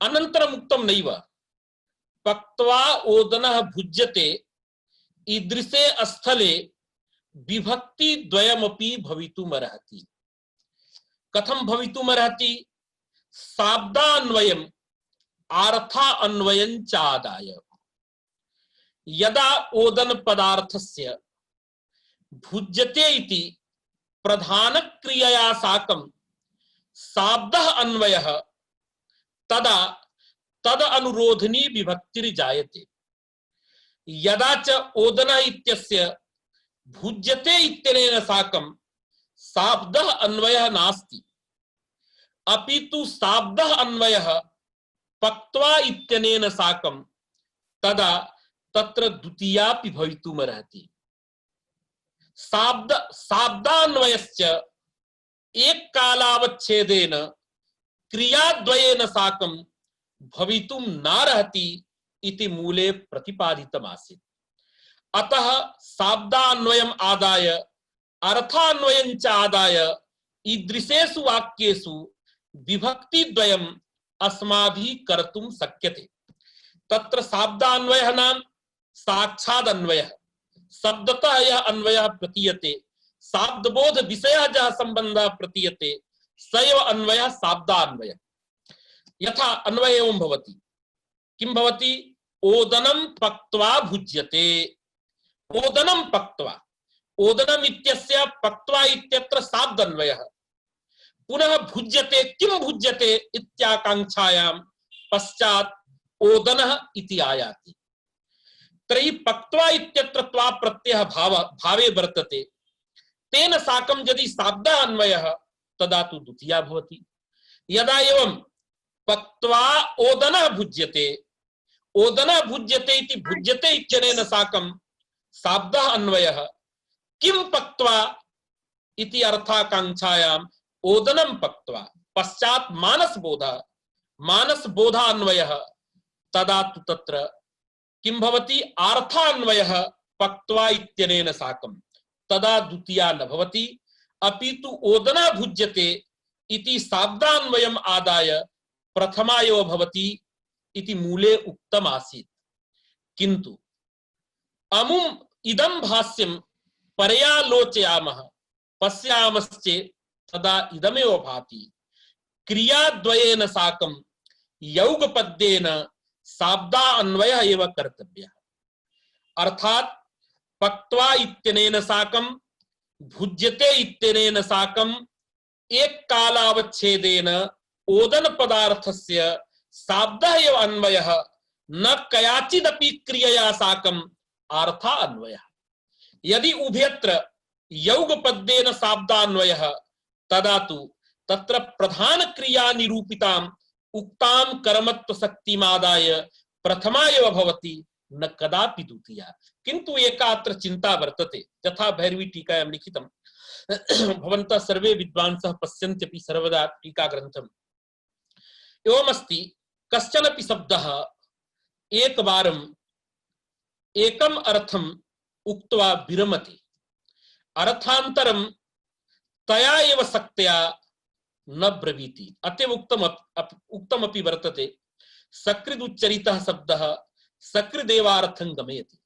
Speaker 2: अनन्तरम् उक्तं नैव पक्त्वा ओदनः भुज्यते ईदृशे स्थले विभक्ति द्वयमपि भवितुमर्हति। कथं भवितुमर्हति? शाब्दान्वयम् आर्था अन्वयं च आदाय। यदा ओदन पदार्थस्य भुज्यते इति प्रधान क्रियया साकं शाब्दः अन्वयः तदा तद अनुरोधनी विभक्तिर्जायते। यदा च ओदन इत्यस्य भुज्यते इत्यनेन साकं शाब्दः अन्वयः नास्ति, अपितु शाब्दः अन्वयः पक्त्वा इत्यनेन साकं तदा तत्र द्वितीयापि भवितुमर्हति। शाब्दान्वयश्च एक कालावच्छेदेन क्रियाद्वयेन साकं भवितुं नार्हति इति मूले प्रतिपादितमासीत्। अतः शाब्दान्वयम् आदाय अर्थान्वयं च आदाय ईदृशेषु वाक्येषु विभक्तिद्वयम् अस्माभिः कर्तुं शक्यते। तत्र शाब्दान्वयः नाम साक्षात् अन्वयः, शब्दतः यह अन्वयः प्रतीयते, शाब्दबोध विषयः जः सम्बन्धः प्रतीयते स एव अन्वयः शाब्दान्वयः। यथा अन्वय एवं भवति, किं भवति? ओदनं पक्त्वा भुज्यते। ओदनं पक्त्वा, ओदनम् इत्यस्य पक्त्वा इत्यत्र शाब्दान्वयः। पुनः भुज्यते, किं भुज्यते इत्याकांक्षायां पश्चात् ओदनः इति आयाति। तर्हि पक्त्वा इत्यत्र त्वा प्रत्ययः भावे वर्तते, तेन साकं यदि शाब्दः अन्वयः तदा तु द्वितीया भवति। यदा एवं पक्त्वा ओदनः भुज्यते, ओदनः भुज्यते इति भुज्यते इत्यनेन साकं शाब्दः अन्वयः, किं पक्त्वा इति अर्थाकांक्षायां ओदनं पक्त्वा पश्चात् मानसबोधः, मानसबोधान्वयः, तदा तु तत्र किं भवति? आर्थान्वयः पक्त्वा इत्यनेन साकं तदा द्वितीया न भवति, अपितु ओदना भुज्यते इति शाब्दान्वयम् आदाय प्रथमा एव भवति इति मूले उक्तम् आसीत्। किन्तु अमुम् इदं भाष्यं पर्यालोचयामः पश्यामश्चेत् तदा इदमेव भाति क्रियाद्वयेन साकं यौगपद्येन शाब्दा अन्वयः एव कर्तव्यः। अर्थात पक्त्वा इत्यनेन साकं भुज्यते इत्यनेन साकं एक कालावच्छेदेन ओदन पदार्थस्य शाब्दः एव अन्वयः, न कयाचिदपि क्रियया साकं अर्था अन्वयः। यदि उभयत्र यौगपद्येन शाब्दान्वयः तदा तु तत्र प्रधान क्रिया निरूपिताम् उक्तां कर्मत्व शक्तिमादाय प्रथमा एव भवति, न कदापि द्वितीया। किन्तु एका अत्र चिन्ता वर्तते, यथा भैरवी टीकायां लिखितं। भवन्तः सर्वे विद्वांसः पश्यन्त्यपि सर्वदा टीकाग्रन्थम्। एवमस्ति, कश्चनपि शब्दः एकवारम् एकम् अर्थम् उक्त्वा विरमति, अर्थान्तरं तया एव शक्त्या न ब्रवीति। अतएव उक्तमपि वर्तते, सकृदुच्चरितः शब्दः सकृदेवार्थं गमयति।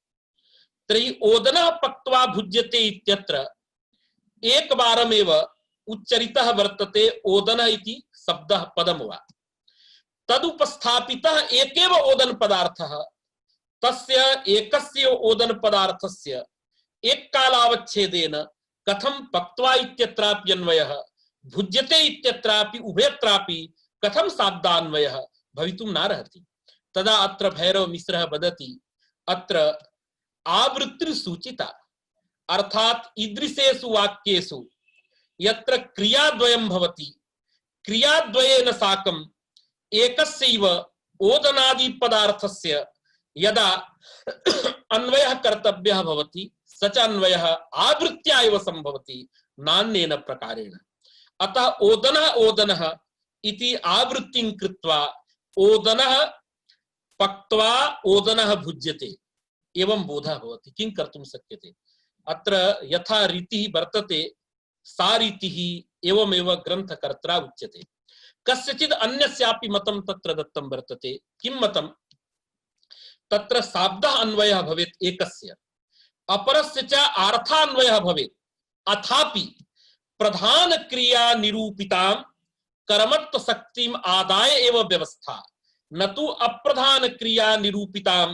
Speaker 2: तर्हि ओदनः पक्त्वा भुज्यते इत्यत्र एकवारमेव उच्चरितः वर्तते ओदनः इति शब्दः पदं वा। तदुपस्थापितः एकेव ओदन पदार्थः, तस्य एकस्य ओदन पदार्थस्य एक कालावच्छेदेन कथं पक्त्वा इत्यत्रापि अन्वयः, भुज्यते इत्यत्रापि उभयत्रापि कथं शाब्दान्वयः भवितुं नार्हति। तदा अत्र भैरव मिश्रः वदति, अत्र आवृत्तिर्सूचिता, अर्थात ईदृशेषु वाक्येषु यत्र क्रियाद्वयं भवति, क्रियाद्वयेन साकं एकस्यैव ओदनादि पदार्थस्य यदा अन्वयः कर्तव्यः भवति, स च अन्वयः आवृत्त्या एव संभवति, नान्येन प्रकारेण। अतः ओदनः ओदनः इति आवृत्तिं कृत्वा ओदनः पक्त्वा ओदनः भुज्यते एवं बोधः भवति। किं कर्तुं शक्यते? अत्र यथा रीतिः वर्तते सा रीतिः एवमेव ग्रन्थकर्त्रा उच्यते। कस्यचित् अन्यस्यापि मतं तत्र दत्तं वर्तते। किं मतं? तत्र शाब्दः अन्वयः भवेत् एकस्य, अपरस्य च अर्थान्वयः भवेत्, अथापि प्रधान क्रिया निरूपितां कर्मत्व शक्तिम आदाय एव व्यवस्था, न तो अप्रधान क्रिया निरूपितां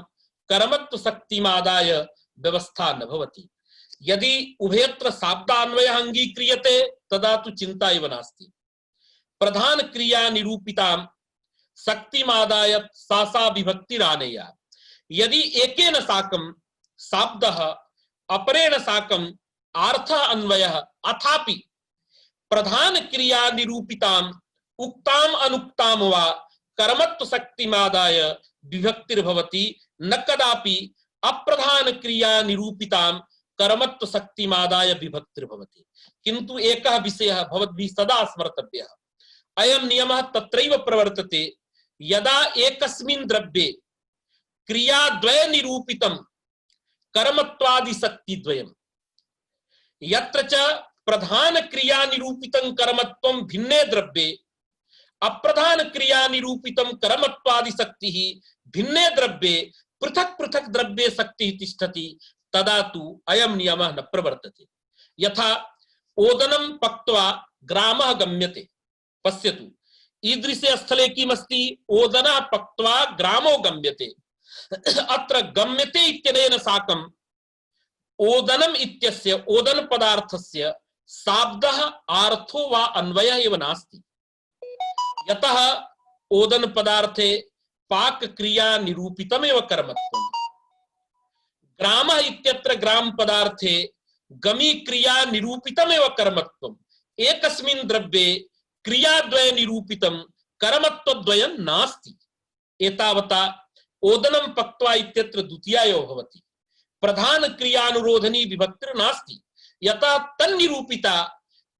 Speaker 2: कर्मत्व शक्तिम आदाय व्यवस्था न भवति। यदि उभयत्र शाब्दान्वयः अंगीक्रियते तदा तु चिंता एव नास्ति। प्रधान क्रिया निरूपितां शक्तिमादाय सा सा विभक्तिरानेया। यदि एकेन साकं शाब्दः अपरेण साकं अर्थः अन्वयः अथापि प्रधान क्रिया निरूपितां उक्ताम अनुक्ताम वा कर्मत्व शक्तिमादाय विभक्तिर्भवति, न कदापि अप्रधान क्रिया निरूपितां कर्मत्व शक्तिमादाय विभक्तिर्भवति। किंतु एकः विषयः भवद्भिः सदा स्मर्तव्यः। अयं नियमः तत्रैव प्रवर्तते यदा एकस्मिन् द्रव्ये क्रियाद्वय निरूपितं कर्मत्वादि शक्तिद्वयम्, यत्र च प्रधान क्रिया निरूपितं कर्मत्वं भिन्ने द्रव्ये अप्रधान क्रिया निरूपितं कर्मत्वादि शक्तिः भिन्ने द्रव्ये पृथक पृथक द्रव्ये शक्तिः तिष्ठति, तदा तु अयं नियमः न प्रवर्तते। यथा ओदनं पक्त्वा ग्रामः गम्यते। पश्यतु, ईदृशे स्थले किमस्ति? ओदनः पक्त्वा ग्रामो गम्यते। अत्र गम्यते इत्यनेन साकं ओदनम् इत्यस्य ओदन पदार्थस्य शाब्दः अर्थो वा अन्वयः एव नास्ति। यतः ओदन पदार्थे पाक क्रिया निरूपितमेव कर्मत्वम्। ग्रामः इत्यत्र ग्राम पदार्थे गमी क्रिया निरूपितमेव कर्मत्वम्। एकस्मिन् द्रव्ये क्रियाद्वय निरूपितं कर्मत्वद्वयं नास्ति। एतावता ओदनं पक्त्वा इत्यत्र द्वितीयायो भवति। प्रधान क्रियानुरोधनी विभक्तिर् नास्ति। यथा तन्निरूपिता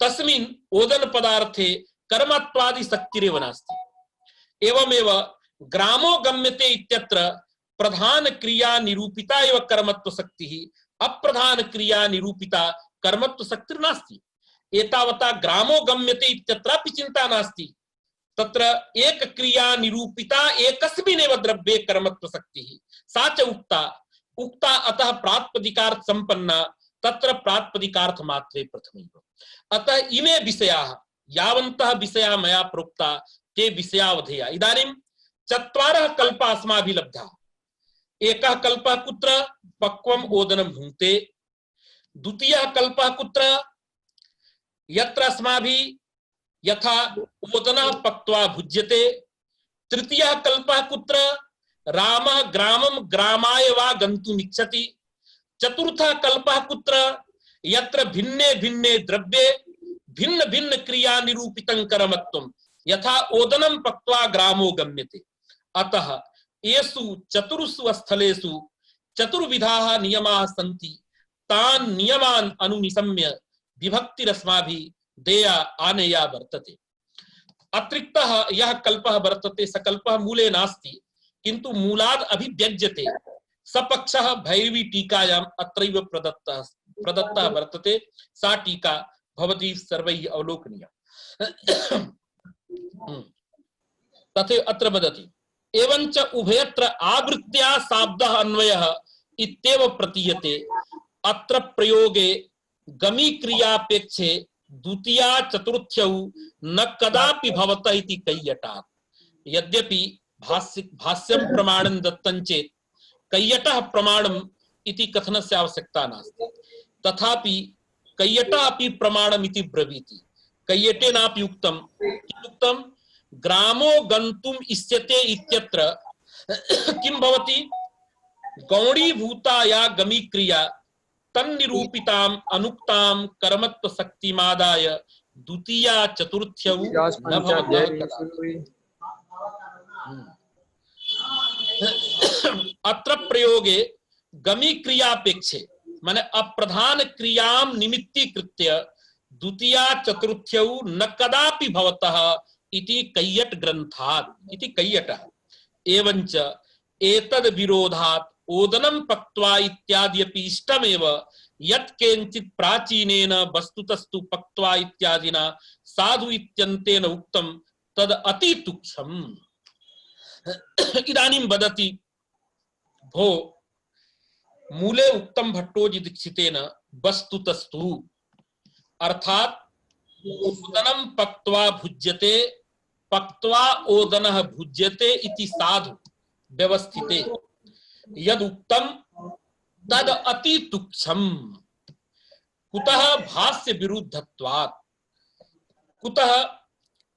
Speaker 2: तस्मिन् ओदन पदार्थे कर्मत्वादि शक्तिरेव नास्ति। एवमेव ग्रामो गम्यते इत्यत्र प्रधान क्रिया निरूपिता एव कर्मत्व शक्तिः, अप्रधान क्रिया निरूपिता कर्मत्व शक्तिर्नास्ति। एतावता ग्रामो गम्यते इत्यत्रापि चिंता नास्ति। तत्र एक क्रिया निरूपिता एकस्मिन्नेव द्रव्ये कर्मत्व शक्तिः, सा च उक्ता अतः प्रातिपदिकार्थ संपन्ना, तत्र प्रातिपदिकार्थ मात्रे प्रथमैव। अतः इमे विषयाः, यावन्तः विषयाः मया प्रोक्ता ते विषयावधेया। इदानीं चत्वारः कल्पाः अस्माभिः लब्धाः। एकः कल्पः कुत्र? पक्वम् ओदनं भुङ्क्ते। द्वितीयः कल्पः कुत्र? यत्र अस्माभिः यथा ओदनः पक्त्वा भुज्यते। तृतीयः कल्पः कुत्र? रामः ग्रामं ग्रामाय वा गन्तुम् इच्छति। चतुर्थः कल्पः कुत्र? यत्र भिन्ने भिन्ने द्रव्ये भिन्न भिन्न क्रिया निरूपितं कर्मत्वं, यथा ओदनं पक्त्वा ग्रामो गम्यते। अतः येषु चतुर्षु स्थलेषु चतुर्विधाः नियमाः सन्ति, तान् नियमान् अनुनिशम्य विभक्तिरस्माभिः देया आनेया वर्तते। अतिरिक्तः यः कल्पः वर्तते स कल्पः मूले नास्ति, किन्तु मूलाद् अभिव्यज्यते। सपक्षः भैरवी टीकायाम् अत्रैव प्रदत्तः वर्तते। सा टीका भवती सर्वैः अवलोकनीया। तथे अत्र वदति एवञ्च उभयत्र आवृत्त्या शाब्दः अन्वयः इत्येव प्रतीयते। अत्र प्रयोगे गमी क्रियापेक्षे द्वितीया चतुर्थ्यौ न कदापि भवतः इति कैयटात्। यद्यपि भाष्यं प्रमाणं दत्तं चेत् कैयटः प्रमाणम् इति कथनस्य आवश्यकता नास्ति। तथापि कैयटः अपि प्रमाणम् इति ब्रवीति। कैयटेनापि उक्तं किमुक्तं? ग्रामो गन्तुम् इष्यते इत्यत्र किं भवति? गौणीभूता या गमी क्रिया तन्निरूपिताम् अनुक्तां कर्मत्व शक्तिमादाय द्वितीया चतुर्थ्यौ न भवतः। अत्र प्रयोगे गमी क्रियापेक्षे माने अप्रधान क्रियां निमित्तीकृत्य द्वितीया चतुर्थ्यौ न कदापि भवतः इति कैयट ग्रन्थात् इति कैयटः। एवञ्च एतद् विरोधात् ओदनं पक्त्वा इत्याद्यपि इष्टमेव यत् केनचित् प्राचीनेन वस्तुतस्तु पक्त्वा इत्यादिना साधु इत्यन्तेन उक्तं तद् अति तुच्छम्। इदानीं वदति भो मूले उक्तं भट्टोजी दीक्षितेन वस्तुतस्तु अर्थात ओदनं पक्त्वा भुज्यते पक्त्वा ओदनः भुज्यते इति साधु व्यवस्थिते यद उक्तं तद अति तुच्छम्। कुतः भाष्य विरुद्धत्वात् कुतः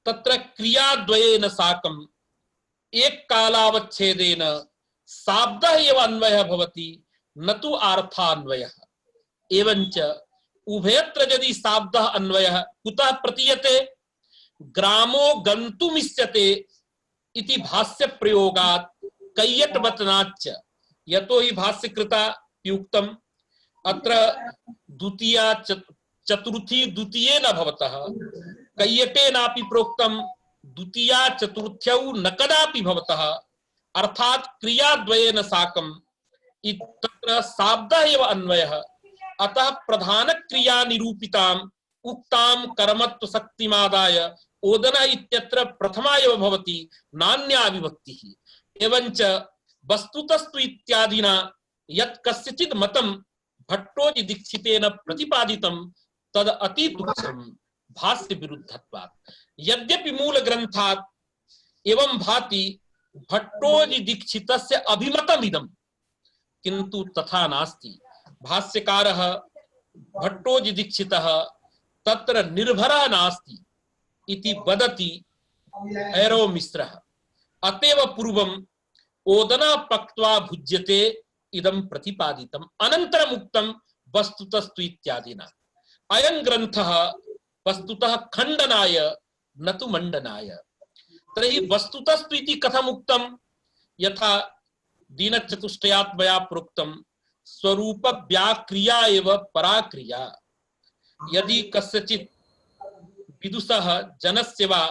Speaker 2: तत्र क्रियाद्वयेन साकम् एक कालावच्छेदेन शाब्दः एव अन्वयः भवति न तु अर्थान्वयः। एवञ्च उभयत्र यदि शाब्दः अन्वयः कुतः प्रतीयते ग्रामो गन्तुमिष्यते इति भाष्य प्रयोगात् कैयटवचनाच्च यतो हि भाष्यकृता युक्तम् अत्र द्वितीया चतुर्थी द्वितीयेन भवतः कैयटेनापि प्रोक्तं द्वितीया चतुर्थ्यौ न कदापि भवतः अर्थात क्रियाद्वयेन साकम् तत्र शाब्दः एव अन्वयः। अतः प्रधान क्रिया निरूपिताम् उक्तां कर्मत्व शक्तिमादाय ओदनः इत्यत्र प्रथमा एव भवति नान्या विभक्तिः। एवञ्च वस्तुतस्तु इत्यादिना यत् कस्यचित् मतं भट्टोजी दीक्षितेन प्रतिपादितं तद् अति तुच्छम् भाष्य विरुद्धत्वात्। यद्यपि मूल ग्रंथात् एवं भाति भट्टोजी दीक्षितस्य अभिमतमिदं किन्तु तथा नास्ति। भाष्यकारः भट्टोजी दीक्षितः तत्र निर्भरः नास्ति इति वदति भैरव मिश्रः। अतएव पूर्वम् ओदना पक्त्वा भुज्यते इदं प्रतिपादितम् अनन्तरम् उक्तं वस्तुतस्तु इत्यादिना। अयं ग्रन्थः वस्तुतः खण्डनाय न तु मण्डनाय। तर्हि वस्तुतस्तु इति कथम् उक्तं यथा दीनचतुष्टयात् मया प्रोक्तं स्वरूप व्याक्रिया एव पराक्रिया। यदि कस्यचित् विदुषः जनस्य वा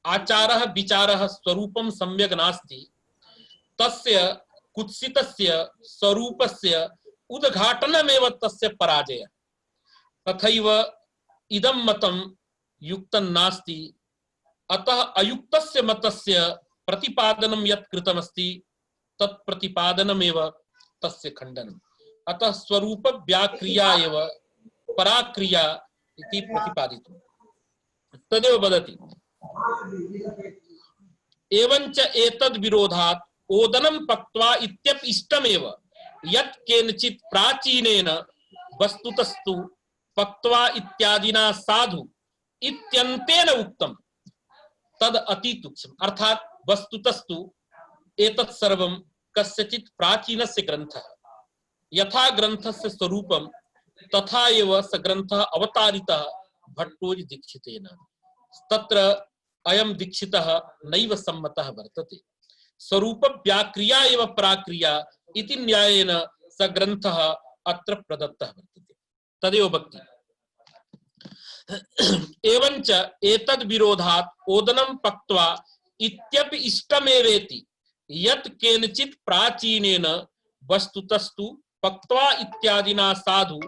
Speaker 2: आचारः विचारः स्वरूपं सम्यक् नास्ति तस्य कुत्सितस्य स्वरूपस्य उद्घाटनमेव तस्य पराजयः। तथैव इदं मतं युक्तं नास्ति। अतः अयुक्तस्य मतस्य प्रतिपादनं यत् कृतमस्ति तत् प्रतिपादनमेव तस्य खण्डनम्। अतः स्वरूप व्याक्रिया एव पराक्रिया इति प्रतिपादितम्। तदेव वदति एवञ्च एतद् विरोधात् ओदनं पक्त्वा इत्यपि इष्टमेव यत् केनचित् प्राचीनेन वस्तुतस्तु पक्त्वा इत्यादिना साधु इत्यन्तेन उक्तं तद् अति तुच्छम्। अर्थात वस्तुतस्तु एतत् सर्वं कस्यचित् प्राचीनस्य ग्रन्थः यथा ग्रन्थस्य स्वरूपं तथा एव स ग्रन्थः अवतारितः भट्टोजी दीक्षितेन। तत्र अयं दीक्षितः नैव सम्मतः वर्तते। स्वरूप व्याक्रिया एव पराक्रिया इति न्यायेन स ग्रन्थः अत्र प्रदत्तः वर्तते। तदेव भक्ति। एवञ्च एतद् विरोधात् ओदनं पक्त्वा इत्यपि इष्टमेवेति यत् केनचित् प्राचीनेन वस्तुतस्तु पक्त्वा इत्यादिना साधु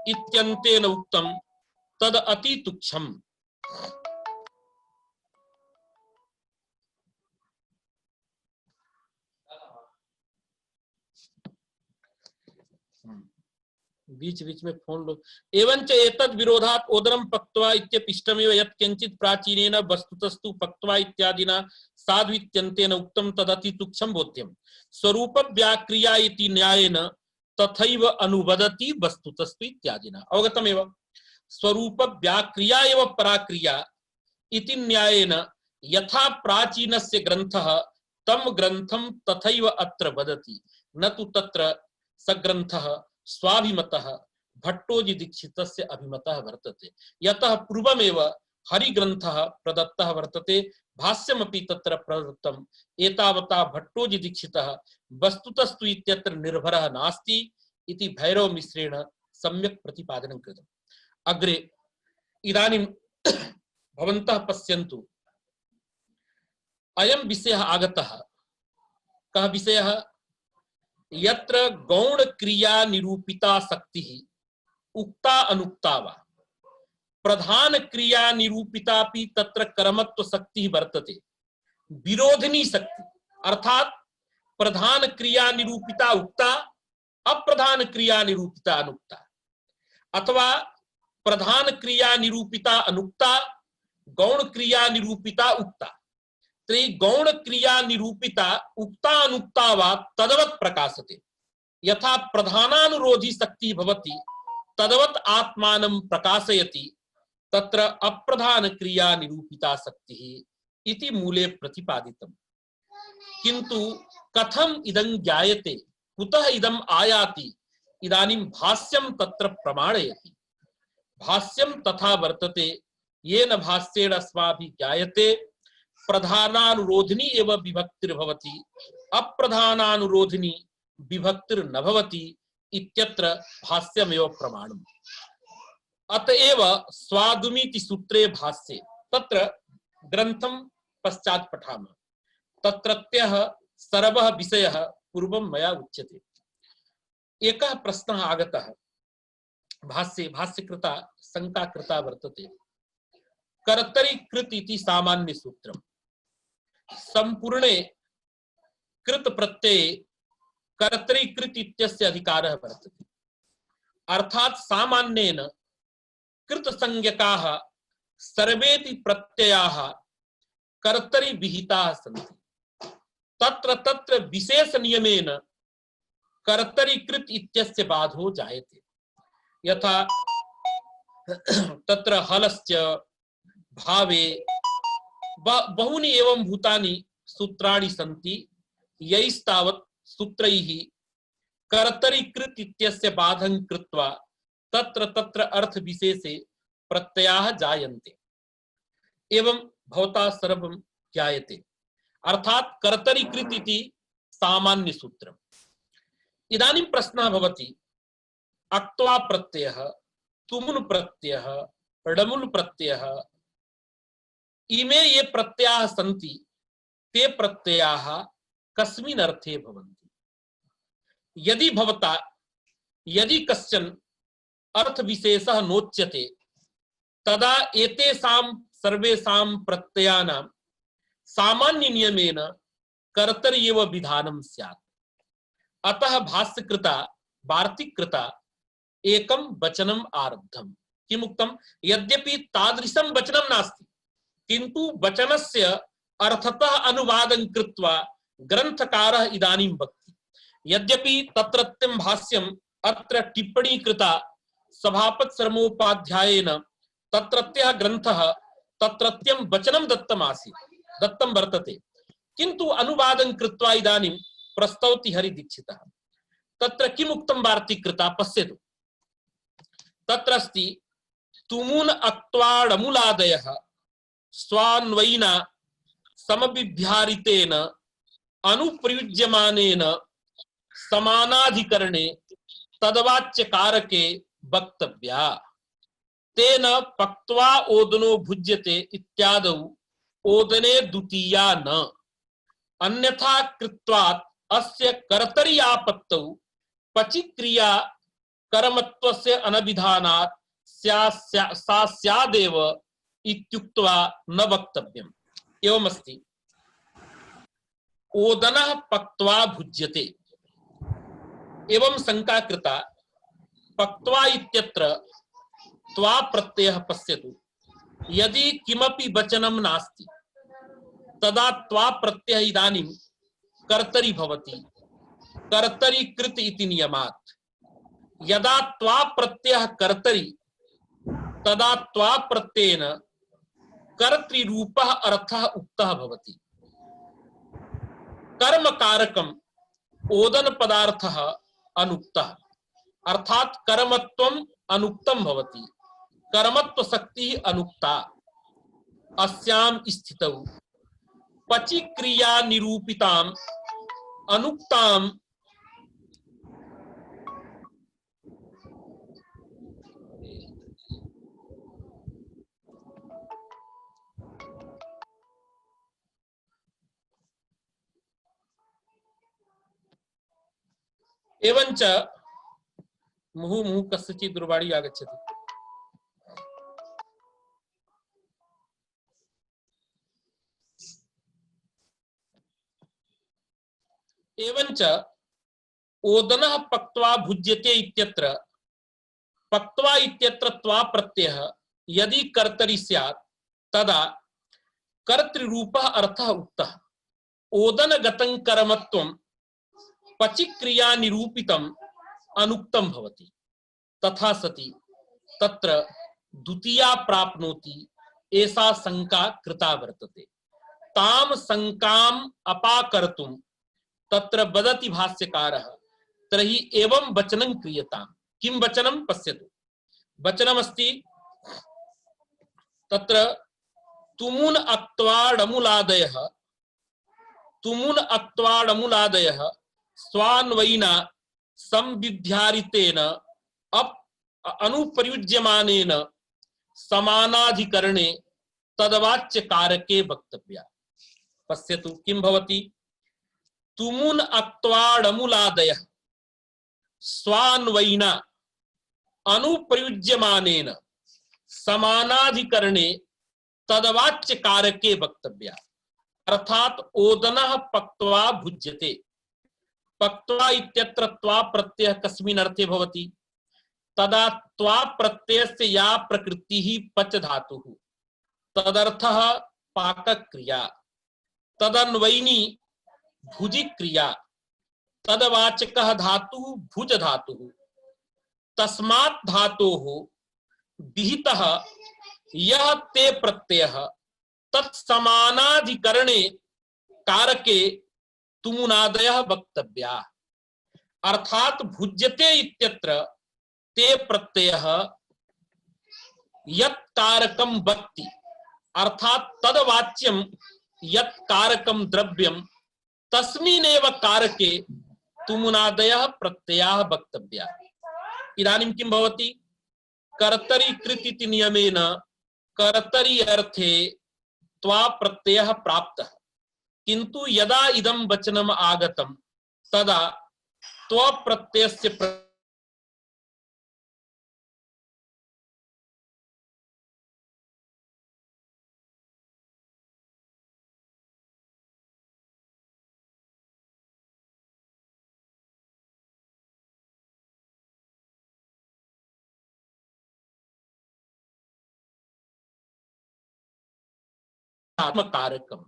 Speaker 2: इत्यन्तेन उक्तं तद् अति तुच्छम्। बीच बीच में फोन लो। एवंच एतद् विरोधात् ओदनं पक्त्वा इत्यपि इष्टमेव यत् किंचित् प्राचीनेन वस्तुतस्तु पक्त्वा इत्यादिना साधु इत्यन्तेन उक्तं तदति तुच्छं बोध्यम्। स्वरूप व्याक्रिया इति न्यायेन तथैव अनुवदति वस्तुतस्तु इत्यादिना। अवगतमेव। स्वरूप व्याक्रिया एव पराक्रिया इति न्यायेन यथा प्राचीनस्य ग्रन्थः तं ग्रन्थं तथैव अत्र वदति न तु तत्र स ग्रन्थः स्वाभिमतः भट्टोजी दीक्षितस्य अभिमतः वर्तते। यतः पूर्वमेव हरिग्रन्थः प्रदत्तः वर्तते भाष्यमपि तत्र प्रदत्तम्। एतावता भट्टोजी दीक्षितः वस्तुतस्तु इत्यत्र निर्भरः नास्ति इति भैरव मिश्रेण सम्यक् प्रतिपादनं कृतम्। अग्रे इदानीं भवन्तः पश्यन्तु अयं विषयः आगतः कः विषयः यत्र गौण क्रिया निरूपिता शक्ति उक्ता अनुक्ता वा प्रधान क्रिया निरूपितापि तत्र कर्मत्व शक्ति वर्तते विरोधिनी शक्ति अर्थात प्रधान क्रिया निरूपिता उक्ता अप्रधान क्रिया निरूपिता अनुक्ता अथवा प्रधान क्रिया निरूपिता अनुक्ता गौण क्रिया निरूपिता उक्ता गौण क्रिया निरूपिता उक्ता अनुक्ता वा तदवत् प्रकाशते यथा प्रधानानुरोधी शक्ति भवति तदवत् आत्मानं प्रकाशयति तत्र अप्रधान क्रिया निरूपिता शक्तिः इति मूले प्रतिपादितम् किंतु कथम इदं ज्ञायते कुतः इदम् आयाति इदानीं भाष्यं तत्र प्रमाणयति भाष्यं तथा वर्तते येन भाष्येण अस्माभिः ज्ञायते प्रधानानुरोधिनी एव विभक्तिर्भवति अप्रधानानुरोधिनी विभक्तिर्न भवति इत्यत्र भाष्यमेव प्रमाणम् अतएव स्वादुमीति सूत्रे भाष्ये तत्र ग्रंथं पश्चात् पठामः तत्रत्यः सर्वः विषयः पूर्वं मया उच्यते एकः प्रश्नः आगतः भाष्ये भाष्यकृता शंका कृता वर्तते कर्तरि कृत इति सामान्य सूत्रम् संपूर्णे कृत प्रत्यये कर्तरि कृत इत्यस्य अधिकारः वर्तते अर्थात सामान्येन कृत संज्ञकाः सर्वेपि प्रत्ययाः कर्तरि विहिताः सन्ति तत्र तत्र विशेष नियमेन कर्तरि कृत इत्यस्य बाधो जायते यथा तत्र हलश्च भावे बहूनि एवं भूतानि सूत्राणि सन्ति यैस्तावत् सूत्रैः कर्तरि कृत इत्यस्य बाधं कृत्वा तत्र तत्र अर्थ विशेषे प्रत्ययाः जायन्ते एवं भवता सर्वं ज्ञायते अर्थात कर्तरि कृत इति सामान्य सूत्रम् इदानीं प्रश्नः भवति अक्त्वा प्रत्ययः तुमुन् प्रत्ययः णमुल् प्रत्ययः इमे ये प्रत्ययाः सन्ति ते प्रत्ययाः कस्मिन् अर्थे भवन्ति यदि कश्चन अर्थ विशेषः नोच्यते तदा एतेषां सर्वेषां प्रत्ययानां सामान्य नियमेन कर्तरि एव विधानं स्यात् अतः भाष्यकृता वार्तिकृता एकं वचनम् आरब्धम् किमुक्तं यद्यपि तादृशं वचनं नास्ति किन्तु वचनस्य अर्थतः अनुवादं कृत्वा ग्रंथकारः इदानीं वक्ति यद्यपि तत्रत्यं भाष्यम् अत्र टिप्पणी कृता सभापति शर्मोपाध्यायेन तत्रत्यः ग्रन्थः तत्रत्यं वचनं दत्तं वर्तते किन्तु अनुवादं कृत्वा इदानीं प्रस्तौति हरिदीक्षितः तत्र किम् उक्तं वार्तिकृता पश्यतु तत्र अस्ति तुमुन् अक्त्वाडमुलादयः स्वान्वयिना समभिव्याहृतेन अनुप्रयुज्यमानेन समानाधिकरणे तद्वाच्यकारके वक्तव्या तेन पक्त्वा ओदनो भुज्यते इत्यादौ ओदने द्वितीया न अन्यथा कृत्वात् अस्य कर्तरि आपत्तौ पचिक्रिया कर्मत्वस्य अनभिधानात् सा स्यादेव इत्युक्त्वा न वक्तव्यम् एवमस्ति ओदनः पक्त्वा भुज्यते एवं शंका कृता पक्त्वा इत्यत्र त्वा प्रत्ययः पश्यतु यदि किमपि वचनं नास्ति तदा त्वा प्रत्ययः इदानीं कर्तरि भवति कर्तरि कृत इति नियमात् यदा त्वा प्रत्ययः कर्तरि तदा त्वा प्रत्ययेन कर्तृरूपः अर्थः उक्तः भवति कर्मकारकम् ओदन पदार्थः अनुक्तः अर्थात कर्मत्वम् अनुक्तं भवति कर्मत्व शक्ति अनुक्ता अस्यां स्थितौ पचिक्रिया निरूपिताम् अनुक्ताम् एवंच मुहुः मुहुः कस्यचित् दूरवाणी आगच्छति। एवंच ओदनः पक्त्वा भुज्यते इत्यत्र पक्त्वा इत्यत्र त्वा प्रत्ययः यदि कर्तरि स्यात् तदा कर्तृरूपः अर्थः उक्तः। ओदनगतं कर्मत्वं पचिक्रिया निरूपितम् अनुक्तं भवति। तथा सति तत्र द्वितीया प्राप्नोति एषा शंका कृता वर्तते। ताम शंकाम् अपाकर्तुं तत्र वदति भाष्यकारः तर्हि एवं वचनं क्रियताम्। किं वचनं पश्यतु। वचनमस्ति तत्र तुमुन अक्त्वाडमुलादयः स्वान्वयिना संविध्यारितेन अनुप्रयुज्यमानेन समानाधिकरणे तदवाच्य कारके वक्तव्या। पश्यतु किं भवति। तुमुन अक्त्वाडमुलादयः स्वान्वयिना अनुप्रयुज्यमानेन समानाधिकरणे तदवाच्य कारके वक्तव्या। अर्थात ओदनः पक्त्वा भुज्यते। पक्त्वा इत्यत्र त्वा प्रत्ययः कस्मिन् अर्थे भवति। तदा त्वा प्रत्ययस्य या प्रकृतिः पच धातुः तदर्थः पाकक्रिया। तदन्वयिनी भुजि क्रिया। तदवाचकः धातुः भुज धातुः। तस्मात् धातोः विहितः यः ते प्रत्ययः तत्समानाधिकरणे कारके तुमुनादयः वक्तव्या। अर्थात भुज्यते इत्यत्र ते प्रत्ययः यत् कारकं वक्ति अर्थात तदवाच्यं यत् कारकं द्रव्यं तस्मिन्नेव कारके तुमुनादयः प्रत्ययाः वक्तव्या। इदानीं किं भवति। कर्तरि कृत् इति नियमेन कर्तरि अर्थे त्वा प्रत्ययः प्राप्तः, किंतु यदा इदं वचनम् आगतं तदा त्व प्रत्ययस्य कारकम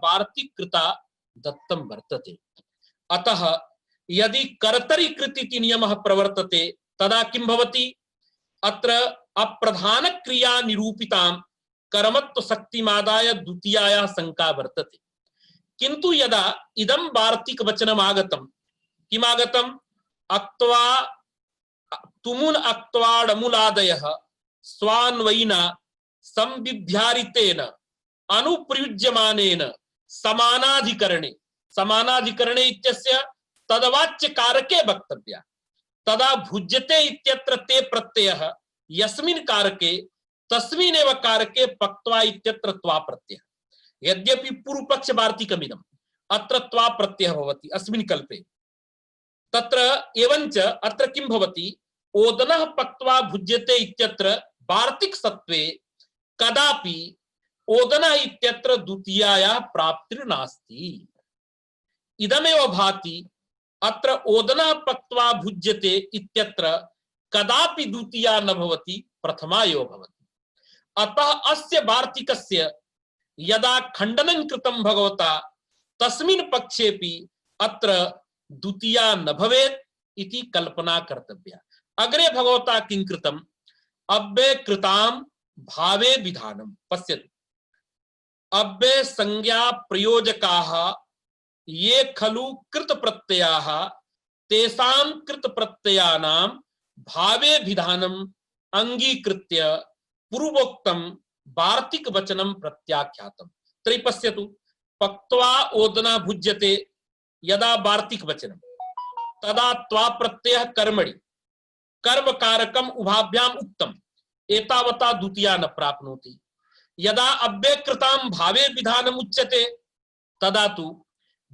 Speaker 2: वार्तिकृता दत्तं वर्तते। अतः यदि कर्तरि कृत् इति नियमः प्रवर्तते तदा किं भवति। अत्र अप्रधान क्रिया निरूपितां कर्मत्व शक्तिमादाय द्वितीयायाः शंका वर्तते। किंतु यदा इदं वार्तिक वचनम् आगतं किम् आगतं। अक्त्वा तुमुन अक्त्वाडमुलादयः स्वान्वयिना संविध्यारितेन अनुप्रयुज्यमानेन समानाधिकरणे। समानाधिकरणे इत्यस्य तदवाच्य कारके वक्तव्या। तदा भुज्यते इत्यत्र ते प्रत्ययः यस्मिन् कारके तस्मिन्नेव कारके पक्त्वा इत्यत्र त्वा प्रत्ययः। यद्यपि पूर्व पक्ष वार्तिकमिदम् अत्र त्वा प्रत्ययः भवति अस्मिन् कल्पे। तत्र एवंच अत्र किं भवति। ओदनः पक्त्वा भुज्यते इत्यत्र वार्तिक सत्वे कदापि ओदनः इत्यत्र द्वितीयायाः प्राप्तिर्नास्ति। इदमेव भाति अत्र ओदनः पक्त्वा भुज्यते इत्यत्र कदापि द्वितीया न भवति प्रथमा एव भवति। अतः अस्य वार्तिकस्य यदा खंडनं कृतं भगवता तस्मिन् पक्षेपि अत्र द्वितीया न भवेत् इति कल्पना कर्तव्या। अग्रे भगवता किं कृतम् अव्यय कृताम भावे विधानम पश्यतु अव्यय संज्ञा प्रयोजकाः ये खलु कृत प्रत्ययाः तेषां कृत प्रत्ययानां भावे विधानम अंगीकृत्य पूर्वोक्तम वार्तिक वचनम प्रत्याख्यातम। तर्हि पश्यतु पक्त्वा ओदना भुज्यते यदा वार्तिक वचनम तदा त्वा प्रत्ययः कर्मणि कर्म कारकम उभाभ्याम उक्तम एतावता द्वितीया न प्राप्नोति। यदा अव्यकृतां भावे विधानम उच्यते तदा तु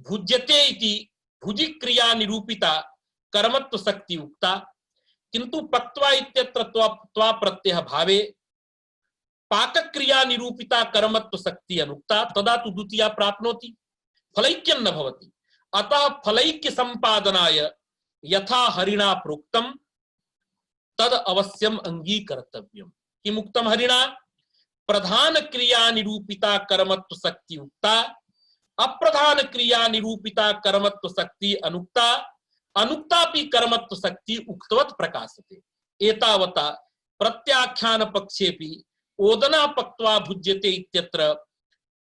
Speaker 2: भुज्यते इति भुजि क्रिया निरूपिता कर्मत्व शक्ति उक्ता किंतु पक्त्वा इत्यत्र त्वा प्रत्ययः भावे पाक क्रिया निरूपिता कर्मत्व शक्ति अनुक्ता तदा तु द्वितीया प्राप्नोति फलैक्यं न भवति। अतः फलैक्य संपादनाय यथा हरिणा प्रोक्तम तद अवश्यम अंगीकर्तव्यम। किम उक्तम हरिणा प्रधान क्रिया निरूपिता कर्मत्व शक्ति उक्ता अप्रधान क्रिया निरूपिता कर्मत्व शक्ति अनुक्ता अनुक्तापि कर्मत्व शक्ति उक्तवत प्रकाशते। एतावता प्रत्याख्यान पक्षेपि ओदना पक्त्वा भुज्यते इत्यत्र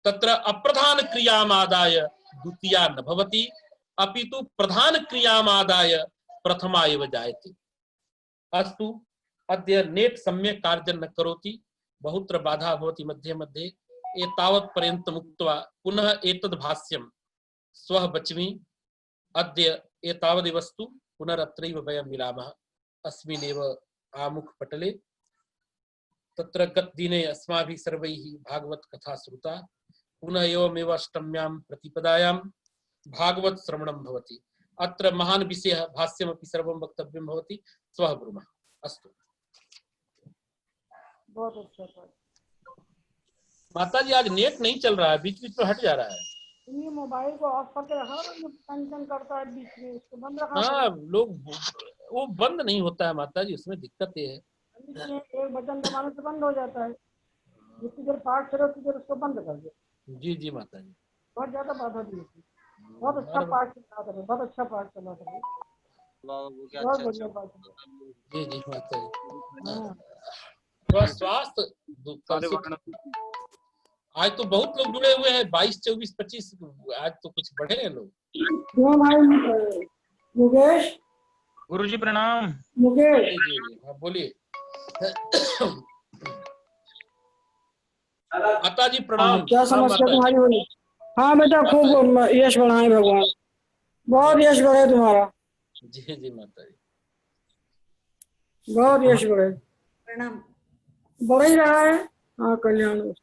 Speaker 2: तत्र अप्रधान क्रियामादाय द्वितीया न भवति अपितु प्रधान क्रियामादाय प्रथमा एव जायते। अस्तु अद्य नेट सम्यक् कार्यं न करोति बहुत्र बाधा भवति मध्ये मध्ये एतावत् पर्यन्तम् उक्त्वा पुनः एतद् भाष्यं श्वः वच्मि। अद्य एतावदेवस्तु पुनरत्रैव वयं मिलामः अस्मिन्नेव आमुखपटले। तत्र गतदिने अस्माभिः सर्वैः भागवत कथा श्रुता पुनः एवमेव अष्टम्यां प्रतिपदायां भागवत श्रवणं भवति। अत्र महान् विषयः भाष्यमपि सर्वं वक्तव्यं भवति। श्वः ब्रूमः। अस्तु
Speaker 4: बहुत अच्छा।
Speaker 2: माता जी आज नेट नहीं चल रहा है बीच बीच में हट जा रहा है।
Speaker 4: ये मोबाइल को ऑफ करके रखा और टेंशन करता है बीच में इसको बंद रखा।
Speaker 2: हाँ लोग वो बंद नहीं होता है माता जी उसमें दिक्कत ये है
Speaker 4: एक बटन दबाने से बंद हो जाता है। जितनी देर पाठ करो उतनी देर उसको बंद कर दो।
Speaker 2: जी जी माता जी
Speaker 4: बहुत ज्यादा बाधा दी थी। बहुत अच्छा पाठ चला रहे बहुत अच्छा पाठ चला रहे बहुत बढ़िया पाठ।
Speaker 2: जी जी माता जी।
Speaker 4: हाँ
Speaker 2: थोड़ा स्वास्थ्य आज तो बहुत लोग जुड़े हुए हैं 22 24 25 आज तो कुछ बढ़े हैं लोग।
Speaker 4: क्यों भाई मुकेश
Speaker 5: गुरुजी प्रणाम।
Speaker 4: मुकेश
Speaker 2: जी जी जी हाँ बोलिए। माता जी प्रणाम।
Speaker 4: क्या समस्या तुम्हारी हुई? हाँ बेटा खूब यश बढ़ाए भगवान बहुत यश बढ़े तुम्हारा।
Speaker 2: जी जी माता जी
Speaker 4: बहुत यश बढ़े
Speaker 1: प्रणाम।
Speaker 4: बढ़ ही रहा है। हाँ कल्याण।